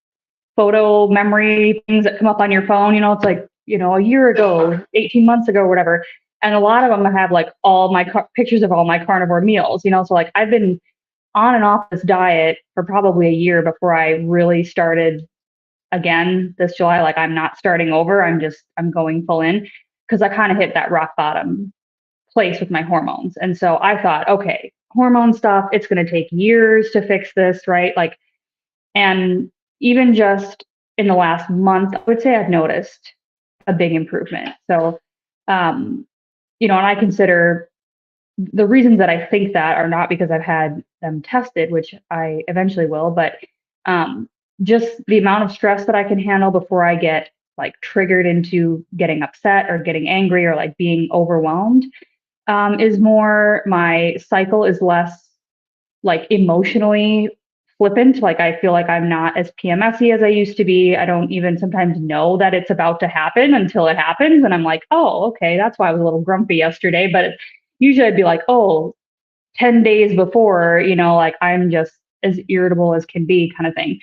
photo memory things that come up on your phone. You know, it's like, you know, a year ago, 18 months ago, whatever. And a lot of them have like all my pictures of all my carnivore meals, you know, so like I've been on and off this diet for probably a year before I really started again this July. Like I'm not starting over. I'm going full in because I kind of hit that rock bottom place with my hormones. And so I thought, okay, hormone stuff, it's going to take years to fix this, right? Like, and even just in the last month, I would say I've noticed a big improvement. So, you know, and I consider the reasons that I think that are not because I've had them tested, which I eventually will, but just the amount of stress that I can handle before I get like triggered into getting upset or getting angry or like being overwhelmed is more, my cycle is less like emotionally flippant. Like I feel like I'm not as PMSy as I used to be. I don't even sometimes know that it's about to happen until it happens. And I'm like, oh, okay, that's why I was a little grumpy yesterday. But usually I'd be like, oh, 10 days before, you know, like I'm just as irritable as can be kind of thing.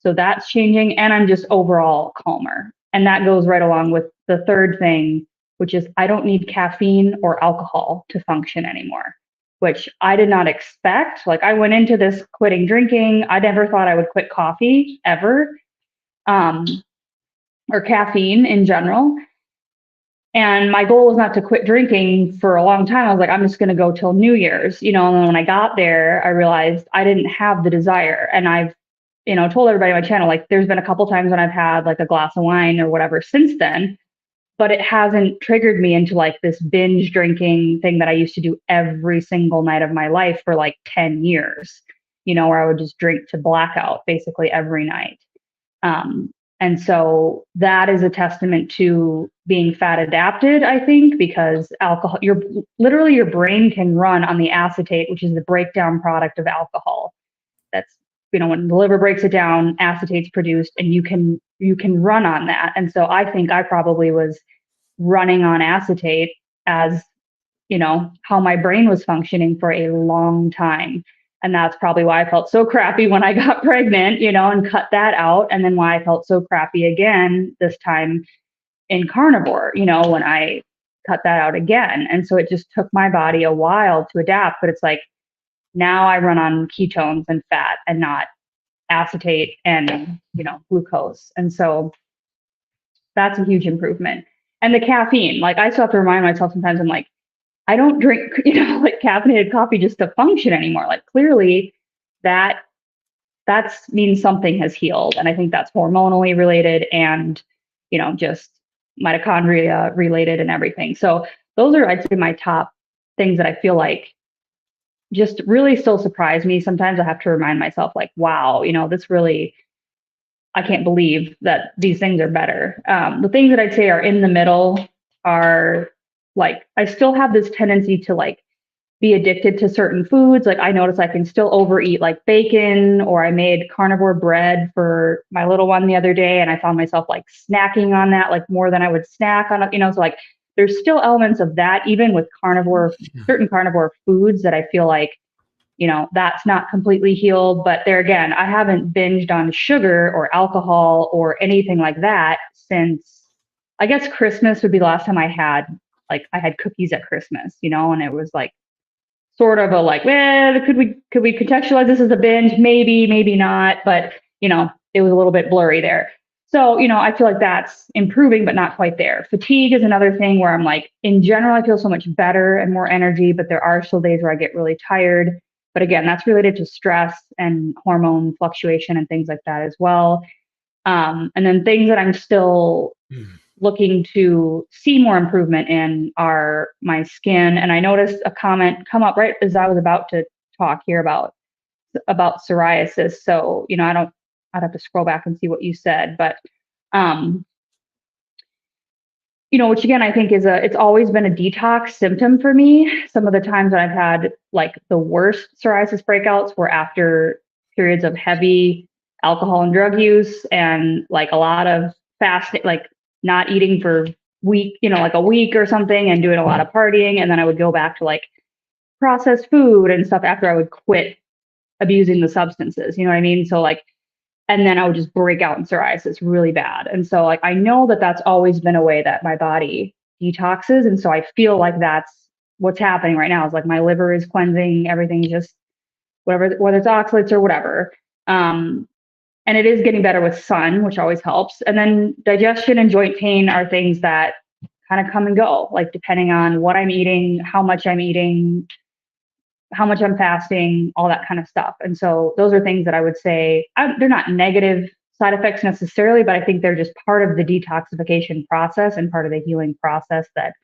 So that's changing. And I'm just overall calmer. And that goes right along with the third thing, which is I don't need caffeine or alcohol to function anymore, which I did not expect. Like I went into this quitting drinking. I never thought I would quit coffee ever, or caffeine in general. And my goal was not to quit drinking for a long time. I was like, I'm just going to go till New Year's, you know. And then when I got there, I realized I didn't have the desire. And I've, you know, told everybody on my channel, like there's been a couple times when I've had like a glass of wine or whatever since then, but it hasn't triggered me into like this binge drinking thing that I used to do every single night of my life for like 10 years, you know, where I would just drink to blackout basically every night. And so that is a testament to being fat adapted, I think, because alcohol, your brain can run on the acetate, which is the breakdown product of alcohol. That's, you know, when the liver breaks it down, acetate's produced and you can run on that. And so I think I probably was running on acetate as, you know, how my brain was functioning for a long time. And that's probably why I felt so crappy when I got pregnant, you know, and cut that out. And then why I felt so crappy again this time in carnivore, you know, when I cut that out again. And so it just took my body a while to adapt. But it's like now I run on ketones and fat and not acetate and, you know, glucose. And so that's a huge improvement. And the caffeine, like I still have to remind myself sometimes, I'm like, I don't drink, you know, like caffeinated coffee just to function anymore. Like clearly that means something has healed. And I think that's hormonally related and, you know, just mitochondria related and everything. So those are, I'd say, my top things that I feel like just really still surprise me. Sometimes I have to remind myself like, wow, you know, this really, I can't believe that these things are better. The things that I'd say are in the middle are like, I still have this tendency to like be addicted to certain foods. Like I notice I can still overeat like bacon, or I made carnivore bread for my little one the other day and I found myself like snacking on that, like more than I would snack on, so like there's still elements of that, even with certain carnivore foods that I feel like, that's not completely healed. But there again, I haven't binged on sugar or alcohol or anything like that since, I guess, Christmas would be the last time I had cookies at Christmas, and it was like sort of a like, well, could we contextualize this as a binge? Maybe, maybe not, but it was a little bit blurry there. So, I feel like that's improving, but not quite there. Fatigue is another thing where I'm like, in general, I feel so much better and more energy, but there are still days where I get really tired. But again, that's related to stress and hormone fluctuation and things like that as well. And then things that I'm still looking to see more improvement in are my skin. And I noticed a comment come up right as I was about to talk here about psoriasis. So, I'd have to scroll back and see what you said, but, which again, I think it's always been a detox symptom for me. Some of the times that I've had like the worst psoriasis breakouts were after periods of heavy alcohol and drug use and like a lot of fasting, like not eating for like a week or something and doing a lot of partying. And then I would go back to like processed food and stuff after I would quit abusing the substances. You know what I mean? So like, and then I would just break out in psoriasis really bad. And so like, I know that that's always been a way that my body detoxes. And so I feel like that's what's happening right now is like my liver is cleansing, everything's just whatever, whether it's oxalates or whatever. And it is getting better with sun, which always helps. And then digestion and joint pain are things that kind of come and go, like depending on what I'm eating, how much I'm eating, how much I'm fasting, all that kind of stuff. And so those are things that I would say they're not negative side effects necessarily, but I think they're just part of the detoxification process and part of the healing process that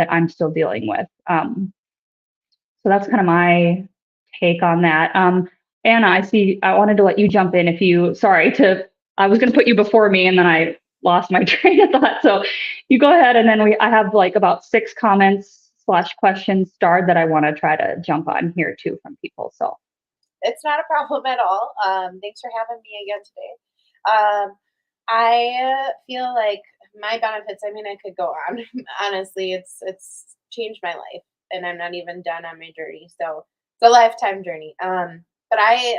I'm still dealing with. So that's kind of my take on that. Anna, I wanted to let you jump in I was going to put you before me and then I lost my train of thought. So you go ahead, and then I have like about 6 comments / questions starred that I want to try to jump on here too from people. So it's not a problem at all. Thanks for having me again today. I feel like my benefits, I mean, I could go on. Honestly, it's changed my life and I'm not even done on my journey. So it's a lifetime journey. But I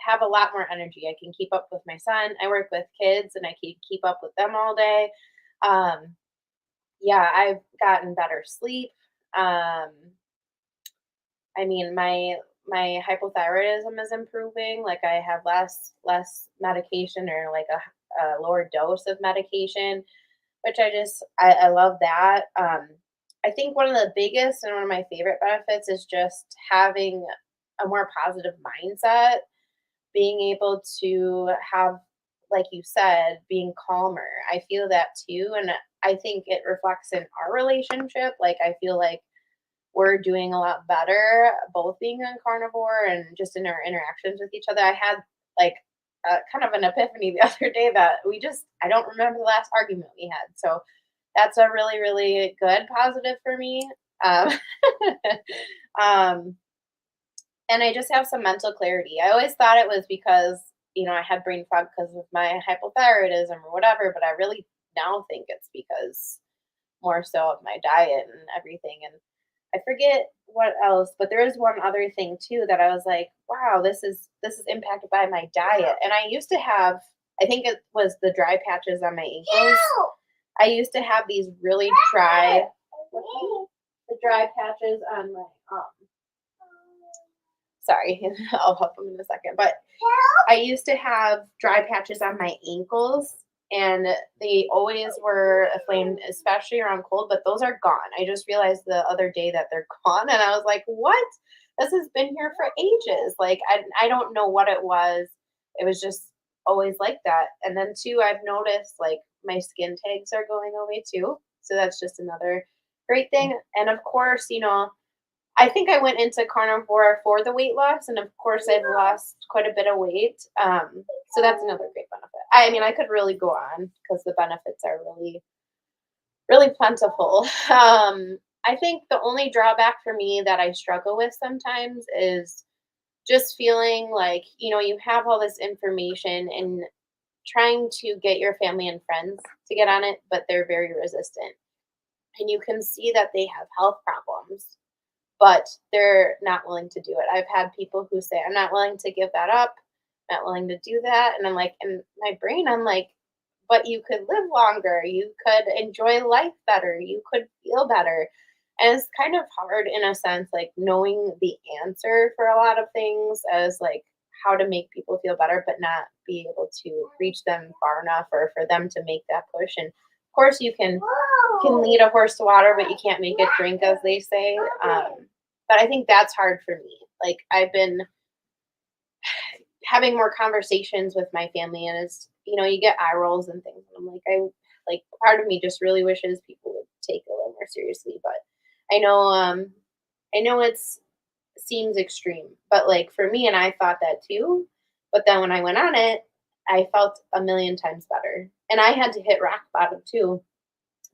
have a lot more energy. I can keep up with my son. I work with kids and I keep up with them all day. Yeah, I've gotten better sleep. I mean, my hypothyroidism is improving. Like I have less medication or like a lower dose of medication, which I love that. I think one of the biggest and one of my favorite benefits is just having a more positive mindset, being able to have, like you said, being calmer. I feel that too. And I think it reflects in our relationship. Like, I feel like we're doing a lot better, both being on carnivore and just in our interactions with each other. I had like kind of an epiphany the other day that I don't remember the last argument we had. So that's a really, really good positive for me. And I just have some mental clarity. I always thought it was because, I had brain fog because of my hypothyroidism or whatever, but I really now think it's because more so of my diet and everything. And I forget what else, but there is one other thing too that I was like, wow, this is impacted by my diet. And I used to have, I think it was the dry patches on my ankles. I used to have these really dry patches on my sorry, I'll help them in a second. But I used to have dry patches on my ankles, and they always were inflamed, especially around cold, but those are gone. I just realized the other day that they're gone, and I was like, what? This has been here for ages. Like, I don't know what it was. It was just always like that. And then, too, I've noticed, like, my skin tags are going away, too. So that's just another great thing. And, of course, I think I went into carnivore for the weight loss, and of course I've lost quite a bit of weight. So that's another great benefit. I mean, I could really go on because the benefits are really, really plentiful. I think the only drawback for me that I struggle with sometimes is just feeling like, you have all this information and trying to get your family and friends to get on it, but they're very resistant. And you can see that they have health problems, but they're not willing to do it. I've had people who say, I'm not willing to give that up, not willing to do that. And I'm like, in my brain, I'm like, but you could live longer, you could enjoy life better, you could feel better. And it's kind of hard in a sense, like knowing the answer for a lot of things as like how to make people feel better, but not be able to reach them far enough or for them to make that push. And of course you can lead a horse to water, but you can't make it drink, as they say. But I think that's hard for me. Like I've been having more conversations with my family, and it's, you get eye rolls and things. And I'm like, part of me just really wishes people would take it a little more seriously. But I know seems extreme, but like for me, and I thought that too. But then when I went on it, I felt a million times better. And I had to hit rock bottom too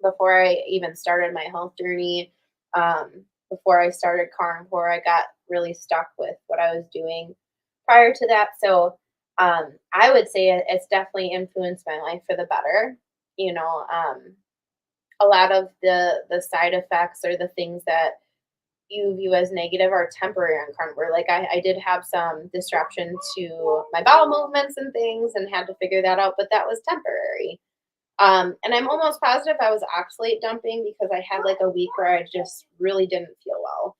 before I even started my health journey. Before I started carnivore, I got really stuck with what I was doing prior to that. So I would say it's definitely influenced my life for the better. A lot of the side effects or the things that you view as negative are temporary on carnivore. Like I did have some disruption to my bowel movements and things and had to figure that out, but that was temporary. And I'm almost positive I was oxalate dumping because I had like a week where I just really didn't feel well.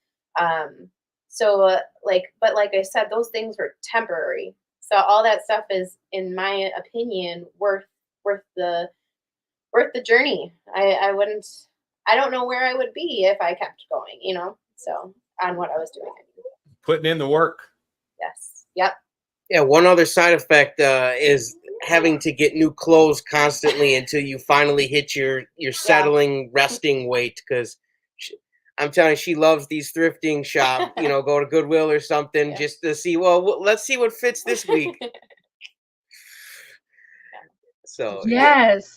But like I said, those things were temporary. So all that stuff is, in my opinion, worth the journey. I don't know where I would be if I kept going, so on what I was doing. Putting in the work. Yes. Yep. Yeah, one other side effect is having to get new clothes constantly until you finally hit your settling resting weight, because I'm telling you, she loves these thrifting shop, go to Goodwill or something just to see, well, let's see what fits this week. So Yes.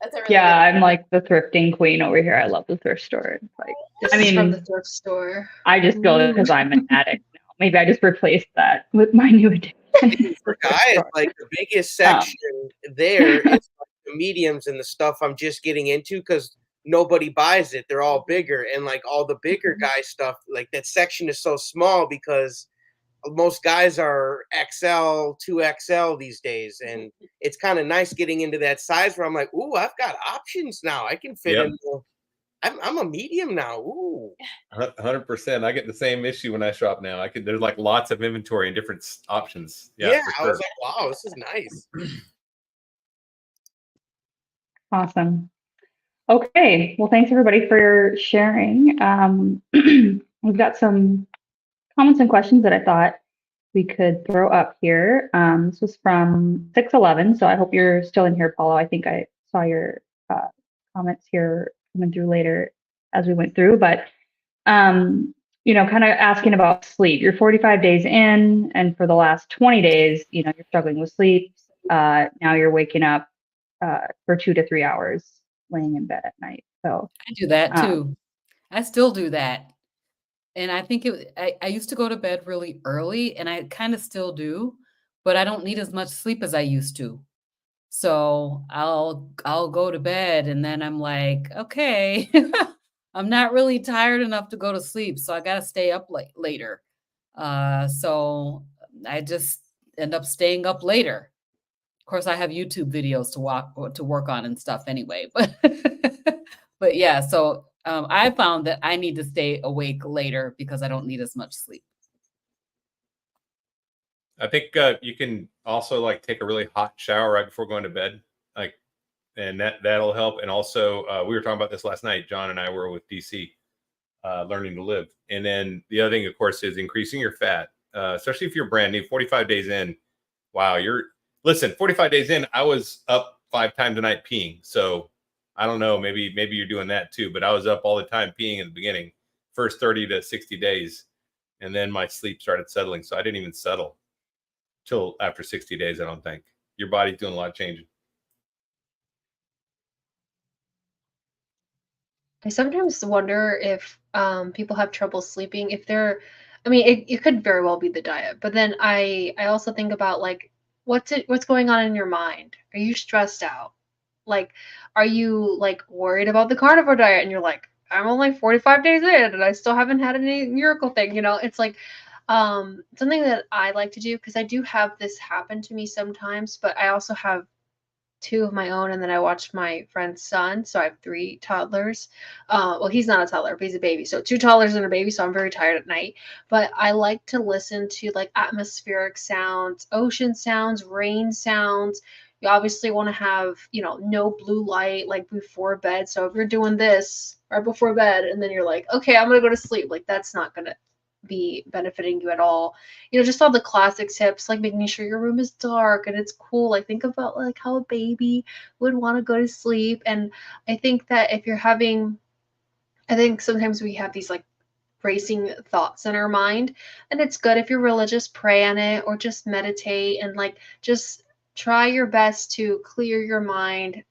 That's a really I'm like the thrifting queen over here. I love the thrift store. Like, This I is from mean, the thrift store. I just go there because I'm an addict now. Maybe I just replaced that with my new addiction. for guys, like the biggest section there is like the mediums and the stuff I'm just getting into, because nobody buys it. They're all bigger, and like all the bigger guy stuff, like that section is so small because most guys are XL, 2XL these days, and it's kind of nice getting into that size where I'm like, ooh, I've got options now. I can fit in. I'm a medium now. Ooh, 100%. I get the same issue when I shop now. There's like lots of inventory and different options. yeah. For I sure. was like, wow, this is nice. Awesome. Okay. Well, thanks everybody for sharing. We've got some comments and questions that I thought we could throw up here. This was from 611. So I hope you're still in here, Paulo. I think I saw your comments here coming through later as we went through, but kind of asking about sleep. You're 45 days in, and for the last 20 days, you're struggling with sleep. Now you're waking up for 2 to 3 hours laying in bed at night. So I do that too. I still do that. And I think I used to go to bed really early, and I kind of still do, but I don't need as much sleep as I used to. So I'll go to bed, and then I'm like, okay, I'm not really tired enough to go to sleep, so I got to stay up later. So I just end up staying up later. Of course, I have YouTube videos to work on and stuff anyway, but yeah, so I found that I need to stay awake later because I don't need as much sleep. I think you can also like take a really hot shower right before going to bed, and that'll help. And also, we were talking about this last night. John and I were with DC, learning to live. And then the other thing, of course, is increasing your fat, especially if you're brand new. 45 days in, wow, 45 days in, I was up 5 times a night peeing. So I don't know, maybe you're doing that too, but I was up all the time peeing in the beginning, first 30 to 60 days. And then my sleep started settling. So I didn't even settle till after 60 days, I don't think. Your body's doing a lot of changing. I sometimes wonder if people have trouble sleeping if they're I mean it could very well be the diet, but then I also think about like what's going on in your mind? Are you stressed out? Like are you like worried about the carnivore diet and you're like I'm only 45 days in and I still haven't had any miracle thing, you know? It's like something that I like to do because I do have this happen to me sometimes, but I also have two of my own, and then I watched my friend's son. So I have three toddlers. Well, he's not a toddler, but he's a baby. So two toddlers and a baby. So I'm very tired at night. But I like to listen to like atmospheric sounds, ocean sounds, rain sounds. You obviously want to have, you know, no blue light like before bed. So if you're doing this right before bed and then you're like, okay, I'm gonna go to sleep, like that's not gonna be benefiting you at all. You know, just all the classic tips, like making sure your room is dark and it's cool. Like think about like how a baby would want to go to sleep. And I think that if you're having, I think sometimes we have these like racing thoughts in our mind, and it's good if you're religious, pray on it or just meditate and like just try your best to clear your mind.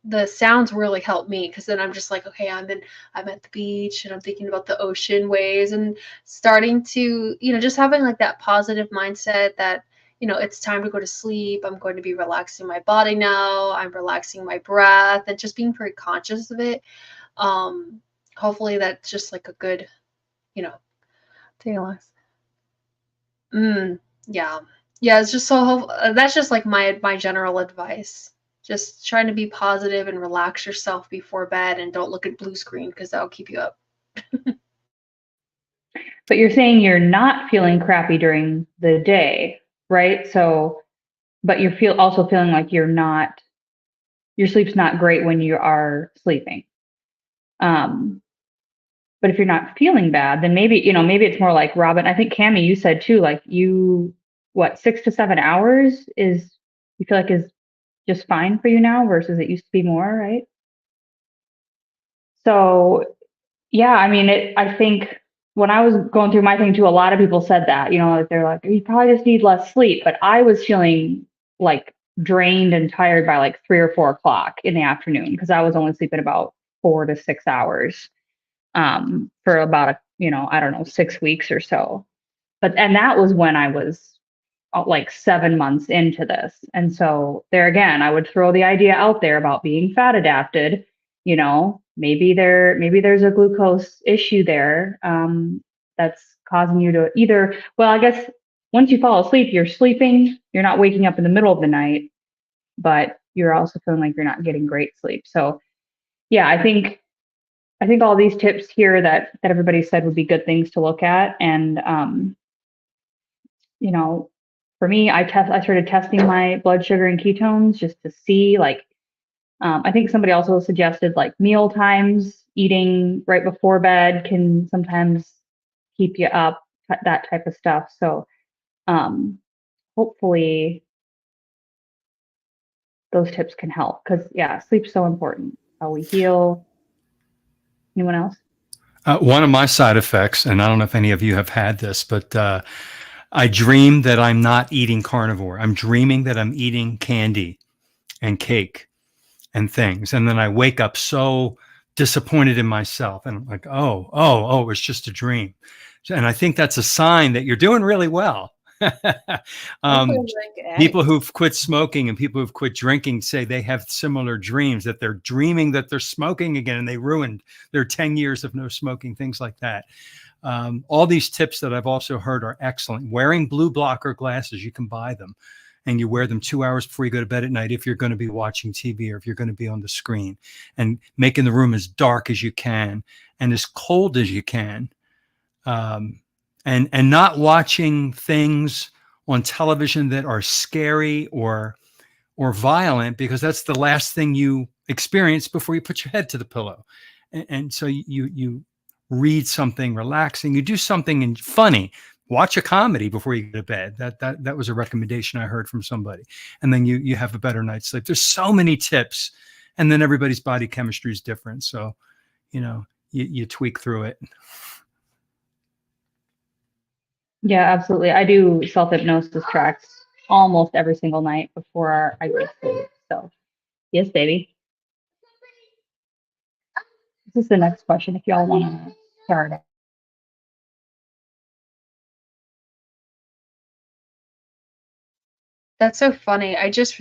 The sounds really help me because then I'm just like, okay, I'm at the beach and I'm thinking about the ocean waves and starting to, you know, just having like that positive mindset that, you know, it's time to go to sleep. I'm going to be relaxing my body now. I'm relaxing my breath and just being very conscious of it. Um, Hopefully that's just like a good, you know, take a last. Yeah. Yeah, it's just that's just like my general advice. Just trying to be positive and relax yourself before bed and don't look at blue screen because that'll keep you up. But you're saying you're not feeling crappy during the day, right? So, but you're also feeling like your sleep's not great when you are sleeping. Um, but if you're not feeling bad, then maybe, maybe it's more like Robin. I think Cammie, you said too, like what, 6 to 7 hours you feel like is just fine for you now versus it used to be more, right? So yeah, I mean, I think when I was going through my thing too, a lot of people said that, like they're like, you probably just need less sleep. But I was feeling like drained and tired by like 3 or 4 o'clock in the afternoon because I was only sleeping about 4 to 6 hours for about I don't know, 6 weeks or so. And that was when I was like 7 months into this. And so there again, I would throw the idea out there about being fat adapted. Maybe there's a glucose issue there that's causing you to either, well, I guess once you fall asleep, you're sleeping, you're not waking up in the middle of the night, but you're also feeling like you're not getting great sleep. So yeah, I think all these tips here that everybody said would be good things to look at. And for me, I started testing my blood sugar and ketones just to see, like, I think somebody also suggested like meal times, eating right before bed can sometimes keep you up, that type of stuff. So hopefully those tips can help because yeah, sleep's so important. How we heal. Anyone else? One of my side effects, and I don't know if any of you have had this, but I dream that I'm not eating carnivore. I'm dreaming that I'm eating candy and cake and things. And then I wake up so disappointed in myself. And I'm like, oh, it's just a dream. And I think that's a sign that you're doing really well. People who've quit smoking and people who've quit drinking say they have similar dreams, that they're dreaming that they're smoking again and they ruined their 10 years of no smoking, things like that. All these tips that I've also heard are excellent. Wearing blue blocker glasses, you can buy them and you wear them 2 hours before you go to bed at night if you're going to be watching TV or if you're going to be on the screen, and making the room as dark as you can and as cold as you can. And not watching things on television that are scary or violent, because that's the last thing you experience before you put your head to the pillow. And so you read something relaxing, you do something funny, watch a comedy before you go to bed. That was a recommendation I heard from somebody. And then you have a better night's sleep. There's so many tips, and then everybody's body chemistry is different. So, you tweak through it. Yeah, absolutely. I do self-hypnosis tracks almost every single night before I go to sleep. So, yes, baby. This is the next question if y'all want to start. That's so funny.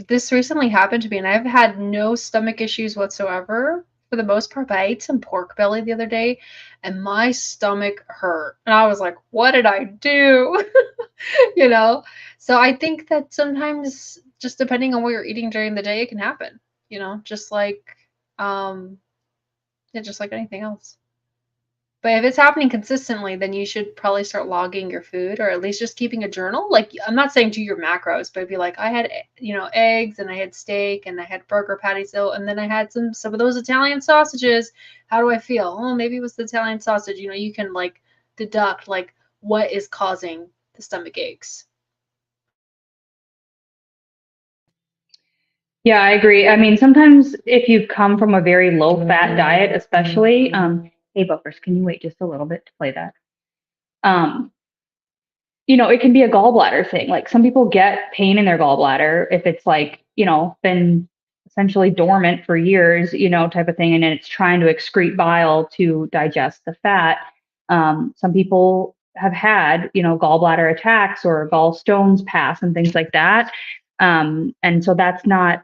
This recently happened to me, and I've had no stomach issues whatsoever for the most part, but I ate some pork belly the other day and my stomach hurt. And I was like, what did I do? You know? So I think that sometimes just depending on what you're eating during the day, it can happen, just like yeah, just like anything else. But if it's happening consistently, then you should probably start logging your food, or at least just keeping a journal. Like, I'm not saying do your macros, but be like, I had, eggs, and I had steak, and I had burger patties, and then I had some of those Italian sausages. How do I feel? Oh, maybe it was the Italian sausage. You can like deduct like what is causing the stomach aches. Yeah, I agree. I mean, sometimes if you've come from a very low fat diet, especially, hey, Buffers, can you wait just a little bit to play that? It can be a gallbladder thing. Like some people get pain in their gallbladder if it's like, been essentially dormant for years, type of thing. And then it's trying to excrete bile to digest the fat. Some people have had, gallbladder attacks or gallstones pass and things like that. And so that's not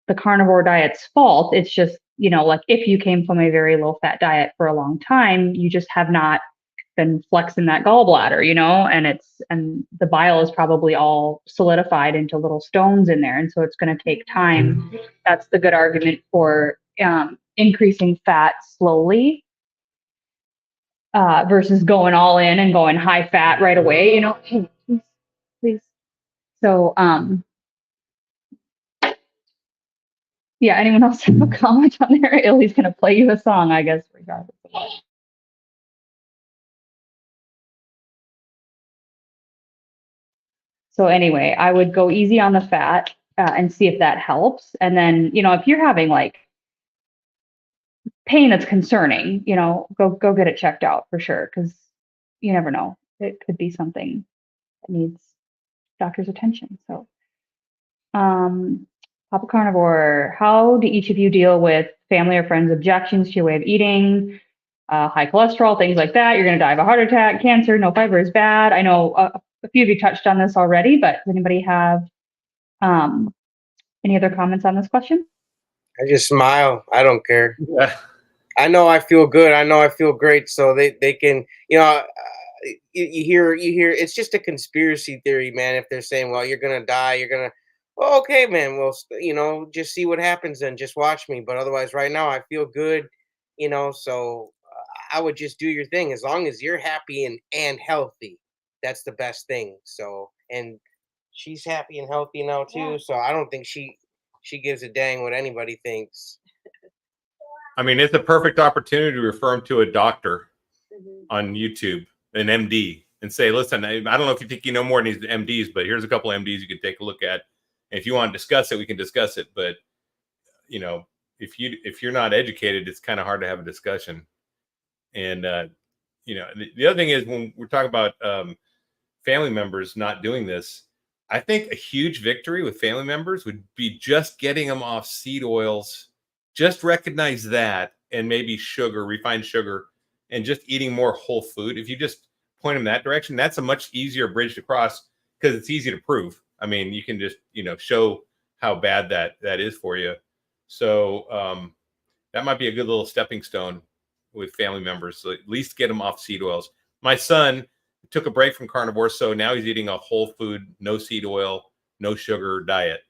the carnivore diet's fault. It's just, like if you came from a very low fat diet for a long time, you just have not been flexing that gallbladder, and the bile is probably all solidified into little stones in there. And so it's going to take time. That's the good argument for increasing fat slowly versus going all in and going high fat right away, Hey, please. So, yeah, anyone else have a comment on there? Illy's going to play you a song, I guess, regardless of what. So anyway, I would go easy on the fat and see if that helps. And then, if you're having like pain that's concerning, go get it checked out for sure, because you never know. It could be something that needs doctor's attention. So, Papa Carnivore, how do each of you deal with family or friends' objections to your way of eating? High cholesterol, things like that. You're going to die of a heart attack, cancer, no fiber is bad. I know a few of you touched on this already, but does anybody have any other comments on this question? I just smile. I don't care. Yeah. I know I feel good. I know I feel great. So they can, you hear it's just a conspiracy theory, man. If they're saying, well, you're going to die, well, okay, man. Well, just see what happens then. Just watch me. But otherwise, right now, I feel good, so I would just do your thing as long as you're happy and healthy. That's the best thing. So, and she's happy and healthy now too. Yeah. So I don't think she gives a dang what anybody thinks. I mean, it's a perfect opportunity to refer him to a doctor on YouTube, an MD, and say, listen, I don't know if you think you know more than these MDs, but here's a couple of MDs you can take a look at. And if you want to discuss it, we can discuss it. But, if you're not educated, it's kind of hard to have a discussion. And, the other thing is when we're talking about family members not doing this, I think a huge victory with family members would be just getting them off seed oils. Just recognize that, and maybe sugar, refined sugar, and just eating more whole food. If you just point them that direction, that's a much easier bridge to cross because it's easy to prove. I mean, you can just, show how bad that is for you. So that might be a good little stepping stone with family members. So at least get them off seed oils. My son took a break from carnivore, so now he's eating a whole food, no seed oil, no sugar diet.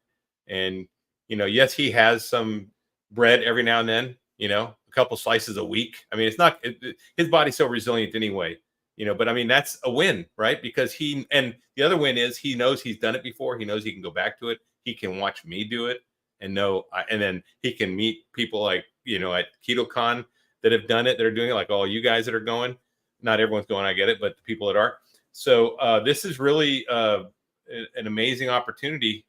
And, yes, he has some bread every now and then, a couple slices a week. I mean, his body's so resilient anyway, but I mean, that's a win, right? Because and the other win is he knows he's done it before. He knows he can go back to it. He can watch me do it and then he can meet people like, at KetoCon that have done it, that are doing it, like all you guys that are going. Not everyone's going, I get it, but the people that are. So this is really an amazing opportunity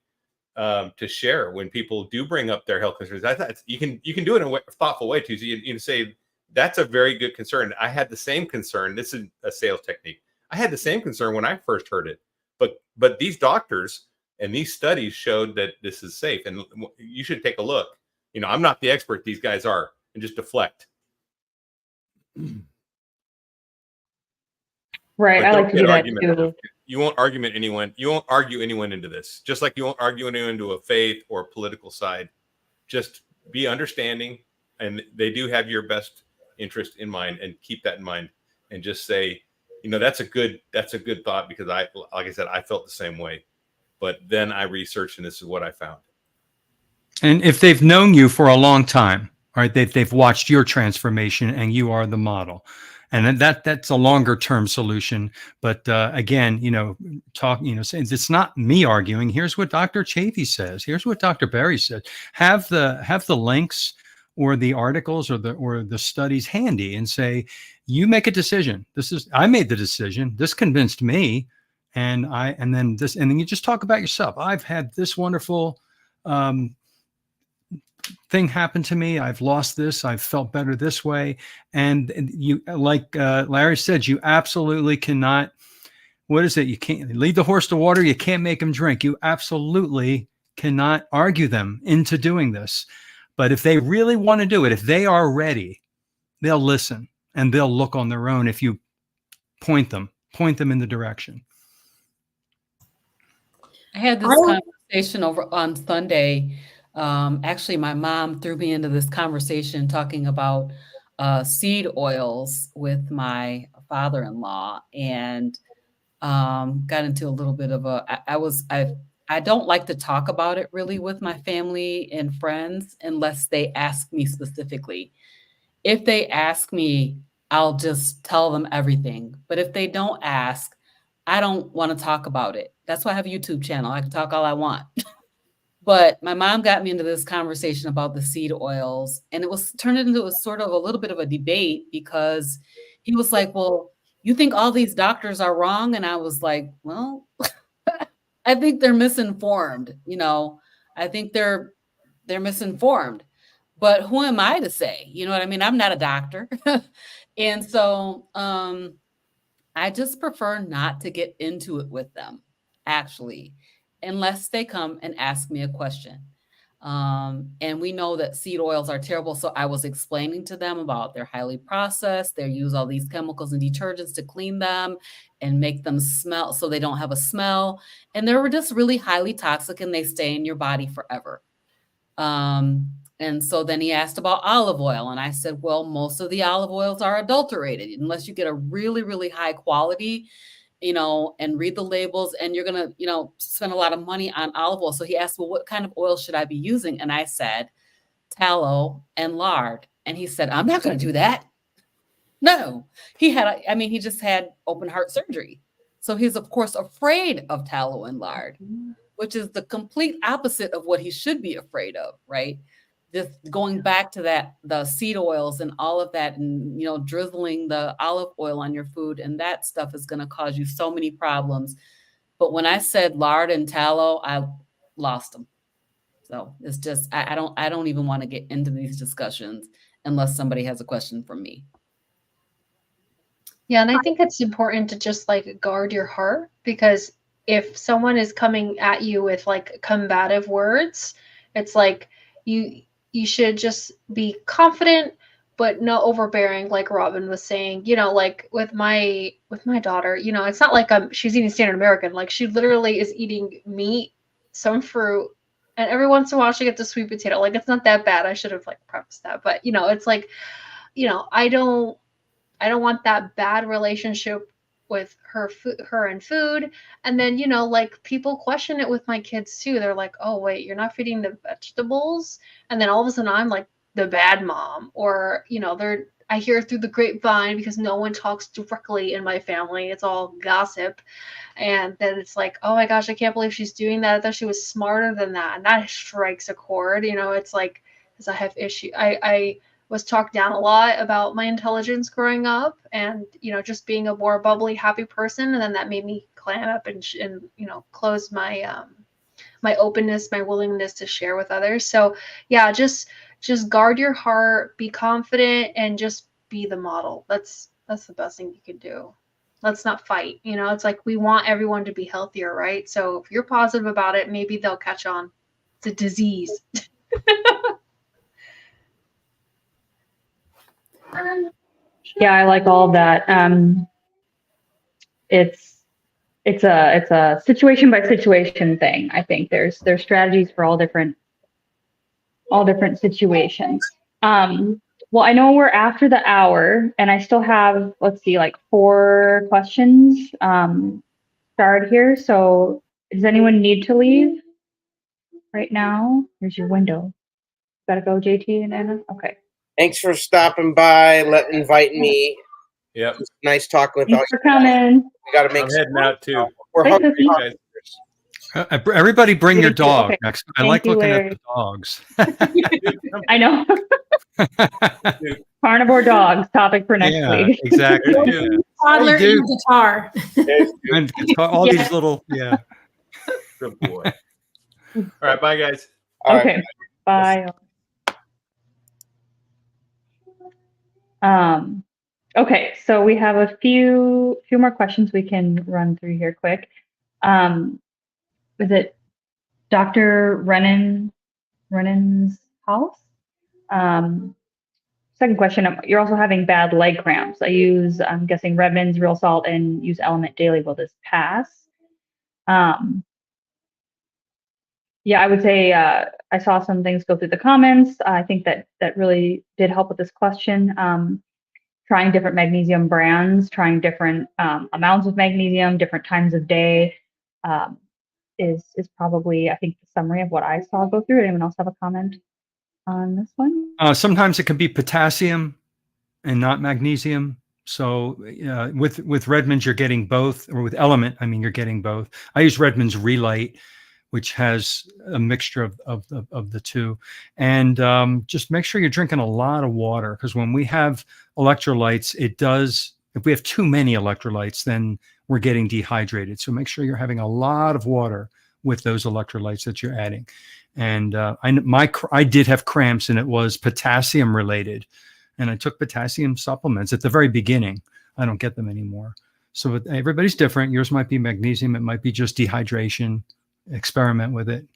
to share when people do bring up their health concerns. I thought you can do it in a thoughtful way too. So you say that's a very good concern. I had the same concern. This is a sales technique. I had the same concern when I first heard it, but these doctors and these studies showed that this is safe, and you should take a look. I'm not the expert; these guys are, and just deflect. Right. But I don't like to get do that argument. too. You won't argue anyone into this. Just like you won't argue anyone into a faith or political side. Just be understanding, and they do have your best interest in mind, and keep that in mind. And just say, that's a good thought, because like I said, I felt the same way. But then I researched, and this is what I found. And if they've known you for a long time, right, they've watched your transformation, and you are the model. And that's a longer term solution. But again, saying it's not me arguing. Here's what Dr. Chafee says. Here's what Dr. Berry says. Have the links or the articles or the studies handy, and say, you make a decision. I made the decision. This convinced me, and then you just talk about yourself. I've had this wonderful thing happened to me. I've lost this. I've felt better this way. And you, like Larry said, you absolutely cannot. What is it? You can't lead the horse to water. You can't make him drink. You absolutely cannot argue them into doing this. But if they really want to do it, if they are ready, they'll listen, and they'll look on their own if you point them in the direction. I had this conversation over on Sunday. Actually, my mom threw me into this conversation talking about seed oils with my father-in-law, and got into a little bit of I don't like to talk about it really with my family and friends unless they ask me specifically. If they ask me, I'll just tell them everything. But if they don't ask, I don't want to talk about it. That's why I have a YouTube channel. I can talk all I want. But my mom got me into this conversation about the seed oils, and it was turned into a sort of a little bit of a debate, because he was like, well, you think all these doctors are wrong? And I was like, well, I think they're misinformed. I think they're misinformed, but who am I to say? You know what I mean? I'm not a doctor. And so I just prefer not to get into it with them, actually, unless they come and ask me a question. And we know that seed oils are terrible. So I was explaining to them about they're highly processed. They use all these chemicals and detergents to clean them and make them smell so they don't have a smell. And they're just really highly toxic, and they stay in your body forever. And so then he asked about olive oil. And I said, well, most of the olive oils are adulterated unless you get a really, really high quality, and read the labels, and you're going to, spend a lot of money on olive oil. So he asked, well, what kind of oil should I be using? And I said, tallow and lard. And he said, I'm not going to do that. No, he just had open heart surgery. So he's, of course, afraid of tallow and lard, which is the complete opposite of what he should be afraid of, right? Just going back to the seed oils and all of that, and, drizzling the olive oil on your food, and that stuff is going to cause you so many problems. But when I said lard and tallow, I lost them. So it's just, I don't even want to get into these discussions unless somebody has a question for me. Yeah, and I think it's important to just guard your heart, because if someone is coming at you with combative words, it's like you should just be confident, but no overbearing, like Robin was saying. With my daughter, it's not like she's eating standard American. she literally is eating meat, some fruit, and every once in a while she gets a sweet potato. It's not that bad. I should have prefaced that, but it's I don't want that bad relationship with her and food. And then, people question it with my kids too. They're like, oh, wait, you're not feeding the vegetables? And then all of a sudden I'm the bad mom, or, I hear through the grapevine, because no one talks directly in my family. It's all gossip. And then it's like, oh my gosh, I can't believe she's doing that. I thought she was smarter than that. And that strikes a chord, it's because I have issue. I was talked down a lot about my intelligence growing up, and just being a more bubbly, happy person, and then that made me clam up and close my my openness, my willingness to share with others. So yeah, just guard your heart, be confident, and just be the model. That's the best thing you can do. Let's not fight. It's we want everyone to be healthier, right? So if you're positive about it, maybe they'll catch on. It's a disease. Yeah, I like all of that. It's a situation by situation thing. I think there's strategies for all different situations. Well, I know we're after the hour, and I still have, let's see, like 4 questions starred here. So does anyone need to leave right now? Here's your window. Gotta go, JT and Anna. Okay. Thanks for stopping by, inviting me. Yep. It's nice talking with all Thanks you. for coming. We got to make I'm heading out too. We're Bye, hungry. Cookie. Guys. Everybody bring your Thank you. dog Okay. next. I Thank like you, looking Larry. at the dogs. I know. Carnivore dogs topic for next Yeah, week. exactly. There's Yeah. Toddler Hey, dude. and guitar. And it's got all Yeah. these little, yeah. Good boy. All right, bye guys. All right. Okay. Bye. Okay, so we have a few more questions we can run through here quick. Was it Dr. Rennan's house? Second question, you're also having bad leg cramps. I'm guessing Redmond's real salt and use Element daily. Will this pass? Yeah, I would say I saw some things go through the comments. I think that really did help with this question. Trying different magnesium brands, trying different amounts of magnesium, different times of day is probably, I think, the summary of what I saw go through. Anyone else have a comment on this one? Sometimes it can be potassium and not magnesium. So with Redmond's, you're getting both, or with Element, I mean, you're getting both. I use Redmond's Relight, which has a mixture of the two. And just make sure you're drinking a lot of water, because when we have electrolytes, if we have too many electrolytes, then we're getting dehydrated. So make sure you're having a lot of water with those electrolytes that you're adding. And I did have cramps, and it was potassium related. And I took potassium supplements at the very beginning. I don't get them anymore. So everybody's different. Yours might be magnesium. It might be just dehydration. Experiment with it.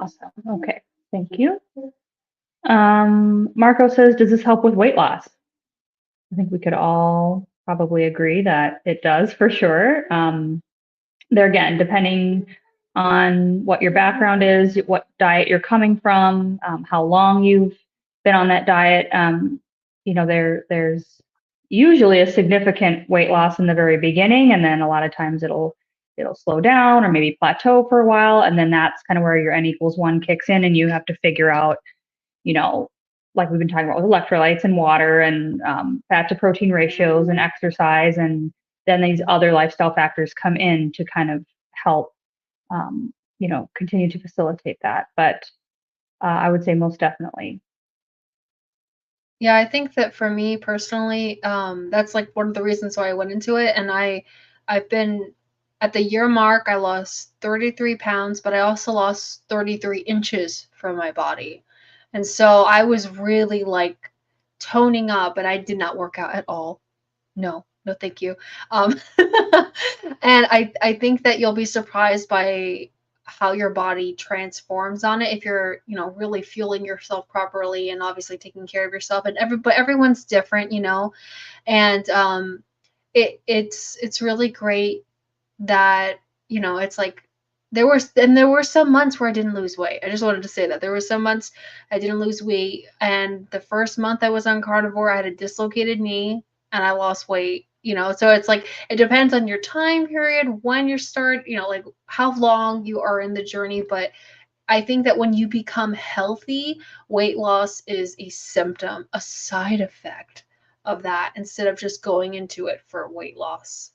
Awesome. Okay. Thank you. Marco says, does this help with weight loss? I think we could all probably agree that it does for sure. There again, depending on what your background is, what diet you're coming from, how long you've been on that diet, there's usually a significant weight loss in the very beginning, and then a lot of times it'll slow down or maybe plateau for a while, and then that's kind of where your N=1 kicks in, and you have to figure out, like we've been talking about with electrolytes and water and fat to protein ratios and exercise, and then these other lifestyle factors come in to kind of help, continue to facilitate that. But I would say most definitely. Yeah, I think that for me personally, that's like one of the reasons why I went into it. And I've been at the year mark, I lost 33 pounds, but I also lost 33 inches from my body. And so I was really like toning up, and I did not work out at all. No, thank you. And I think that you'll be surprised by how your body transforms on it if you're, really fueling yourself properly and obviously taking care of yourself. And everyone's different, and it's really great that, it's like there were some months where I didn't lose weight. I just wanted to say that there were some months I didn't lose weight, and the first month I was on carnivore, I had a dislocated knee and I lost weight. So it's like it depends on your time period, when you start, like how long you are in the journey. But I think that when you become healthy, weight loss is a symptom, a side effect of that, instead of just going into it for weight loss.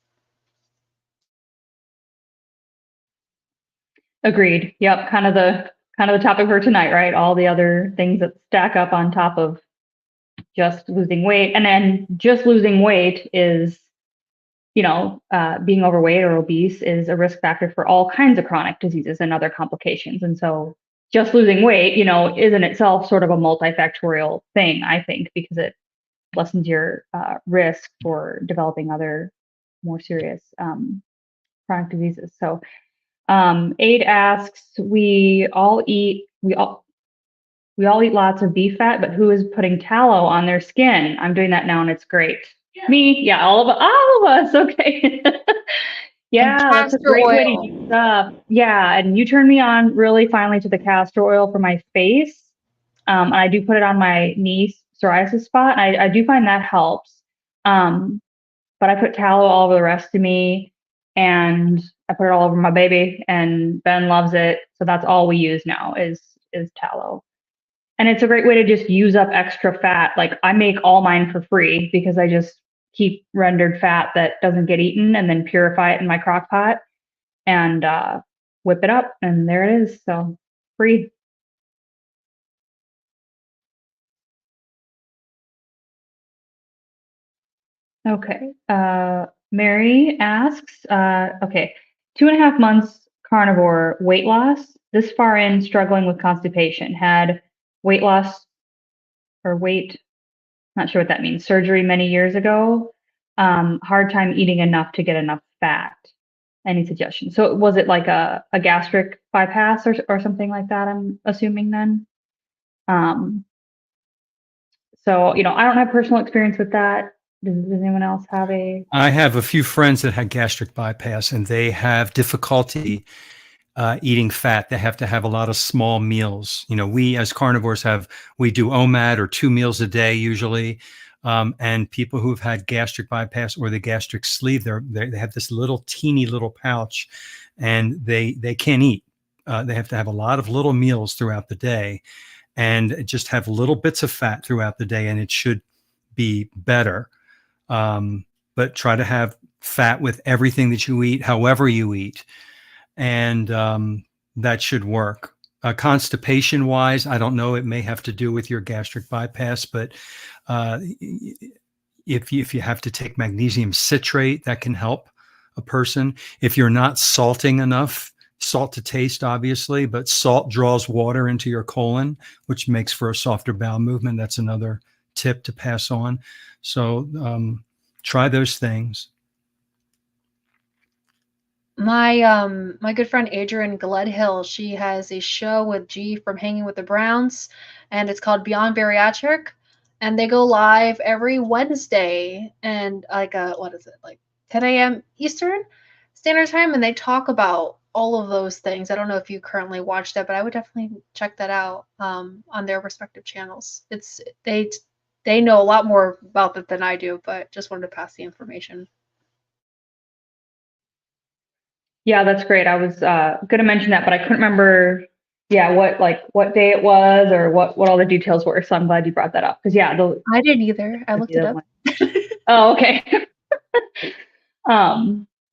Agreed. Yep. Kind of the topic for tonight, right? All the other things that stack up on top of just losing weight. And then just losing weight is, being overweight or obese is a risk factor for all kinds of chronic diseases and other complications. And so just losing weight, is in itself sort of a multifactorial thing, I think, because it lessens your risk for developing other more serious chronic diseases. So Aid asks, we all we all eat lots of beef fat, but who is putting tallow on their skin? I'm doing that now and it's great. Me, yeah, all of us. Okay. Yeah, that's a castor great way to oil. use up. Yeah, and you turned me on really finally to the castor oil for my face. And I do put it on my knee psoriasis spot. And I do find that helps. But I put tallow all over the rest of me, and I put it all over my baby, and Ben loves it. So that's all we use now is tallow. And it's a great way to just use up extra fat. Like I make all mine for free because I just keep rendered fat that doesn't get eaten and then purify it in my crock pot and whip it up. And there it is. So free. Okay. Mary asks, okay, 2.5 months carnivore weight loss. This far in, struggling with constipation. Had weight loss or weight, not sure what that means, surgery many years ago. Hard time eating enough to get enough fat. Any suggestions? So was it like a gastric bypass or something like that, I'm assuming then? So, I don't have personal experience with that. Does anyone else have a? I have a few friends that had gastric bypass, and they have difficulty eating fat. They have to have a lot of small meals. We as carnivores we do OMAD or 2 meals a day usually. And people who've had gastric bypass or the gastric sleeve, they have this little teeny little pouch, and they can't eat. They have to have a lot of little meals throughout the day, and just have little bits of fat throughout the day, and it should be better. But try to have fat with everything that you eat, however you eat, and that should work. Constipation wise, I don't know. It may have to do with your gastric bypass, but if you have to take magnesium citrate, that can help a person. If you're not salting enough, salt to taste, obviously, but salt draws water into your colon, which makes for a softer bowel movement. That's another tip to pass on. So try those things. My good friend Adrienne Gledhill, she has a show with G from Hanging with the Browns, and it's called Beyond Bariatric, and they go live every Wednesday and like 10 a.m. Eastern Standard Time, and they talk about all of those things. I don't know if you currently watch that, but I would definitely check that out on their respective channels. They know a lot more about it than I do, but just wanted to pass the information. Yeah, that's great. I was going to mention that, but I couldn't remember. Yeah, what day it was or what all the details were. So I'm glad you brought that up because I didn't either. I looked it up. Oh, okay.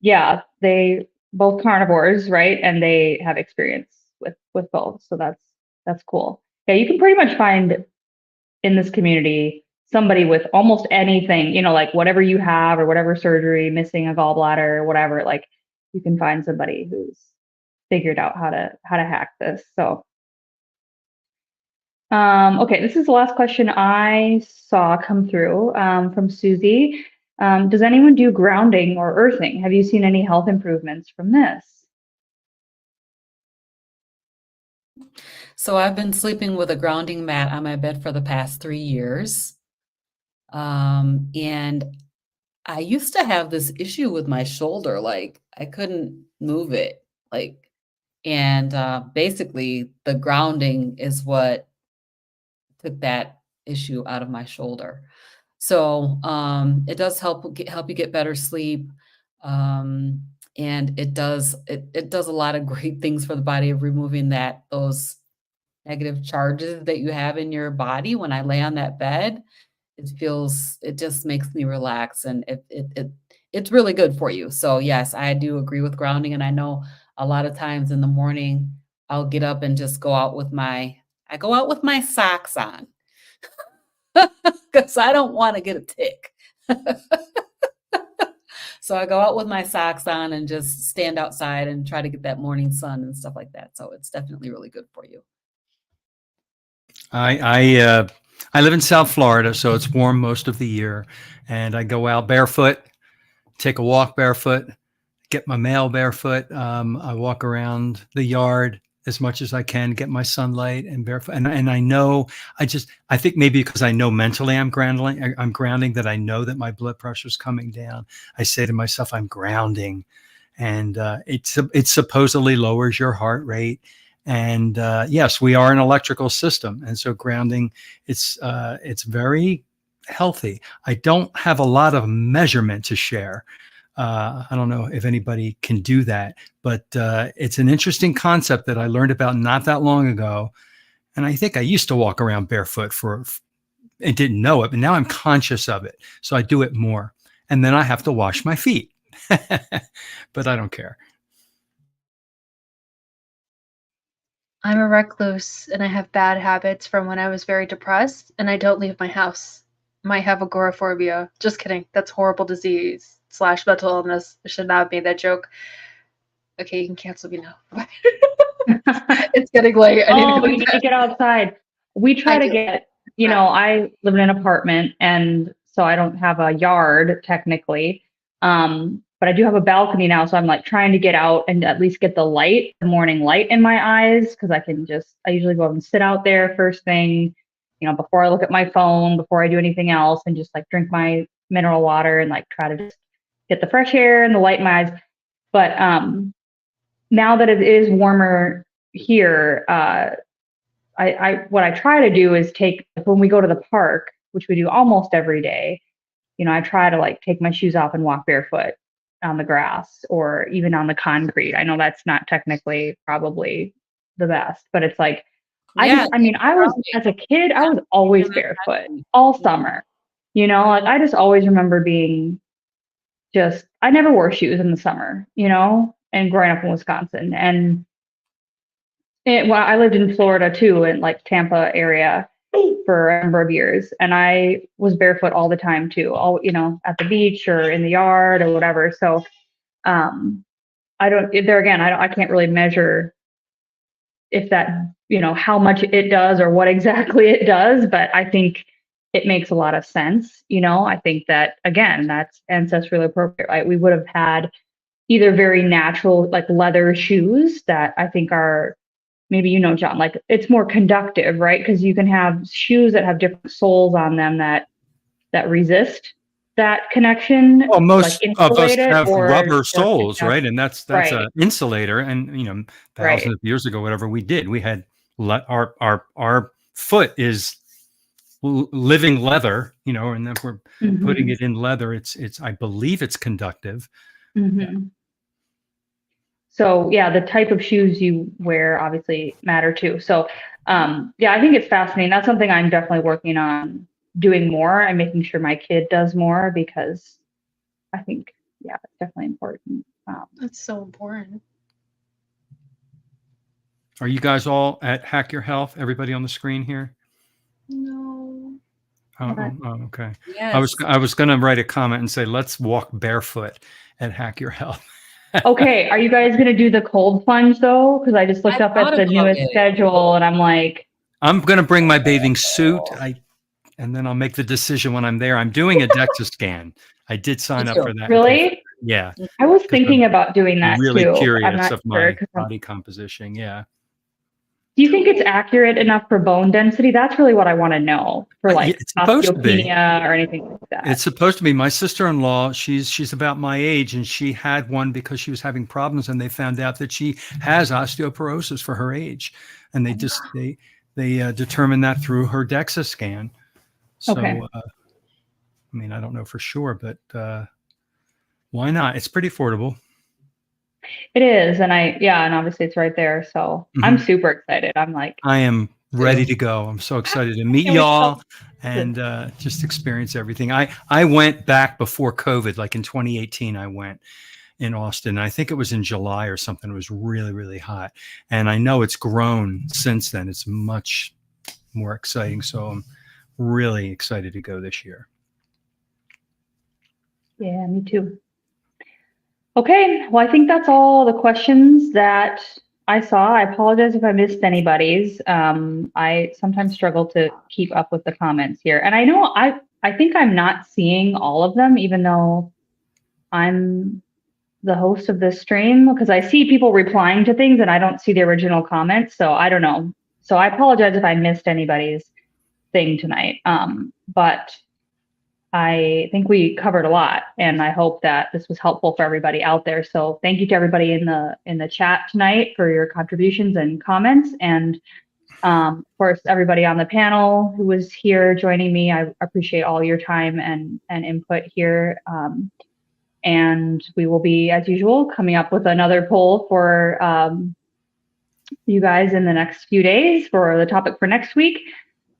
Yeah, they both carnivores, right? And they have experience with both, so that's cool. Yeah, you can pretty much find in this community somebody with almost anything, like whatever you have or whatever surgery, missing a gallbladder or whatever, like you can find somebody who's figured out how to hack this. So okay, this is the last question I saw come through from Susie. Does anyone do grounding or earthing? Have you seen any health improvements from this? So I've been sleeping with a grounding mat on my bed for the past 3 years. And I used to have this issue with my shoulder, like I couldn't move it, and basically the grounding is what took that issue out of my shoulder. So it does help you get better sleep. And it does a lot of great things for the body of removing those negative charges that you have in your body. When I lay on that bed, it just makes me relax, and it's really good for you. So yes, I do agree with grounding. And I know a lot of times in the morning, I'll get up and just go out with my socks on because I don't want to get a tick. So I go out with my socks on and just stand outside and try to get that morning sun and stuff like that. So it's definitely really good for you. I live in South Florida, so it's warm most of the year, and I go out barefoot, take a walk barefoot, get my mail barefoot. I walk around the yard as much as I can, get my sunlight and barefoot. And I know, I think maybe because I know mentally I'm grounding, that I know that my blood pressure is coming down. I say to myself, I'm grounding, and it supposedly lowers your heart rate. And yes, we are an electrical system, and so grounding, it's very healthy. I don't have a lot of measurement to share. I don't know if anybody can do that, but it's an interesting concept that I learned about not that long ago. And I think I used to walk around barefoot and didn't know it, but now I'm conscious of it. So I do it more. And then I have to wash my feet, but I don't care. I'm a recluse and I have bad habits from when I was very depressed, and I don't leave my house. Might have agoraphobia. Just kidding. That's horrible disease / mental illness. I should not have made that joke. Okay, you can cancel me now. It's getting late. You need to get outside. We try to get, I live in an apartment, and so I don't have a yard technically. But I do have a balcony now, so I'm like trying to get out and at least get the morning light in my eyes, because I usually go and sit out there first thing, before I look at my phone, before I do anything else, and just like drink my mineral water and like try to just get the fresh air and the light in my eyes. But now that it is warmer here, what I try to do is when we go to the park, which we do almost every day, I try to like take my shoes off and walk barefoot on the grass or even on the concrete. I know that's not technically probably the best, but it's like, as a kid, I was always barefoot all summer, like I just always remember being I never wore shoes in the summer, and growing up in Wisconsin. And I lived in Florida too, in like Tampa area for a number of years. And I was barefoot all the time too, at the beach or in the yard or whatever. So I can't really measure if that, how much it does or what exactly it does, but I think it makes a lot of sense. I think that, again, that's ancestrally appropriate, right? We would have had either very natural, like leather shoes that I think are, maybe, John, like it's more conductive, right? Because you can have shoes that have different soles on them that resist that connection. Well, most like of us have rubber or soles, right? And that's right. an insulator. And thousands of years ago, whatever we did, we had our foot is living leather, and then we're putting it in leather. It's I believe it's conductive. Mm-hmm. So yeah, the type of shoes you wear obviously matter too. So I think it's fascinating. That's something I'm definitely working on doing more and making sure my kid does more, because I think, it's definitely important. That's so important. Are you guys all at Hack Your Health? Everybody on the screen here? No. Oh, okay. Yes. I was going to write a comment and say, let's walk barefoot at Hack Your Health. Okay, are you guys going to do the cold plunge though? Because I just looked up at the newest schedule and I'm like, I'm going to bring my bathing suit. And then I'll make the decision when I'm there. I'm doing a DEXA scan. I did sign up for that. Really? Yeah. I was thinking about doing that really too. Curious of my body composition. Yeah. Do you think it's accurate enough for bone density? That's really what I want to know for like osteopenia or anything like that. It's supposed to be. My sister-in-law, she's about my age, and she had one because she was having problems, and they found out that she has osteoporosis for her age, and they determined that through her DEXA scan. So, okay. I don't know for sure, but why not? It's pretty affordable. It is. And and obviously it's right there. So I'm super excited. I'm like, I am ready to go. I'm so excited to meet y'all and just experience everything. I went back before COVID, like in 2018, I went in Austin. I think it was in July or something. It was really, really hot. And I know it's grown since then. It's much more exciting. So I'm really excited to go this year. Yeah, me too. Okay, well, I think that's all the questions that I saw. I apologize if I missed anybody's. I sometimes struggle to keep up with the comments here. And I know I think I'm not seeing all of them, even though I'm the host of this stream because I see people replying to things and I don't see the original comments. So I don't know. So I apologize if I missed anybody's thing tonight. But I think we covered a lot, and I hope that this was helpful for everybody out there. So thank you to everybody in the chat tonight for your contributions and comments, and of course everybody on the panel who was here joining me. I appreciate all your time and input here. And we will be, as usual, coming up with another poll for you guys in the next few days for the topic for next week.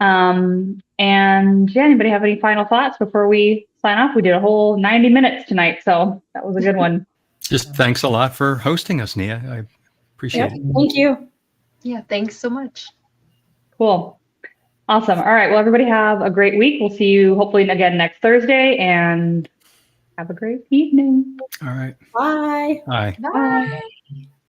And yeah, anybody have any final thoughts before we sign off? We did a whole 90 minutes tonight, so that was a good one. Just thanks a lot for hosting us, Neah. I appreciate it. Thank you. Yeah, thanks so much. Cool. Awesome. All right. Well, everybody have a great week. We'll see you hopefully again next Thursday, and have a great evening. All right. Bye. Bye. Bye.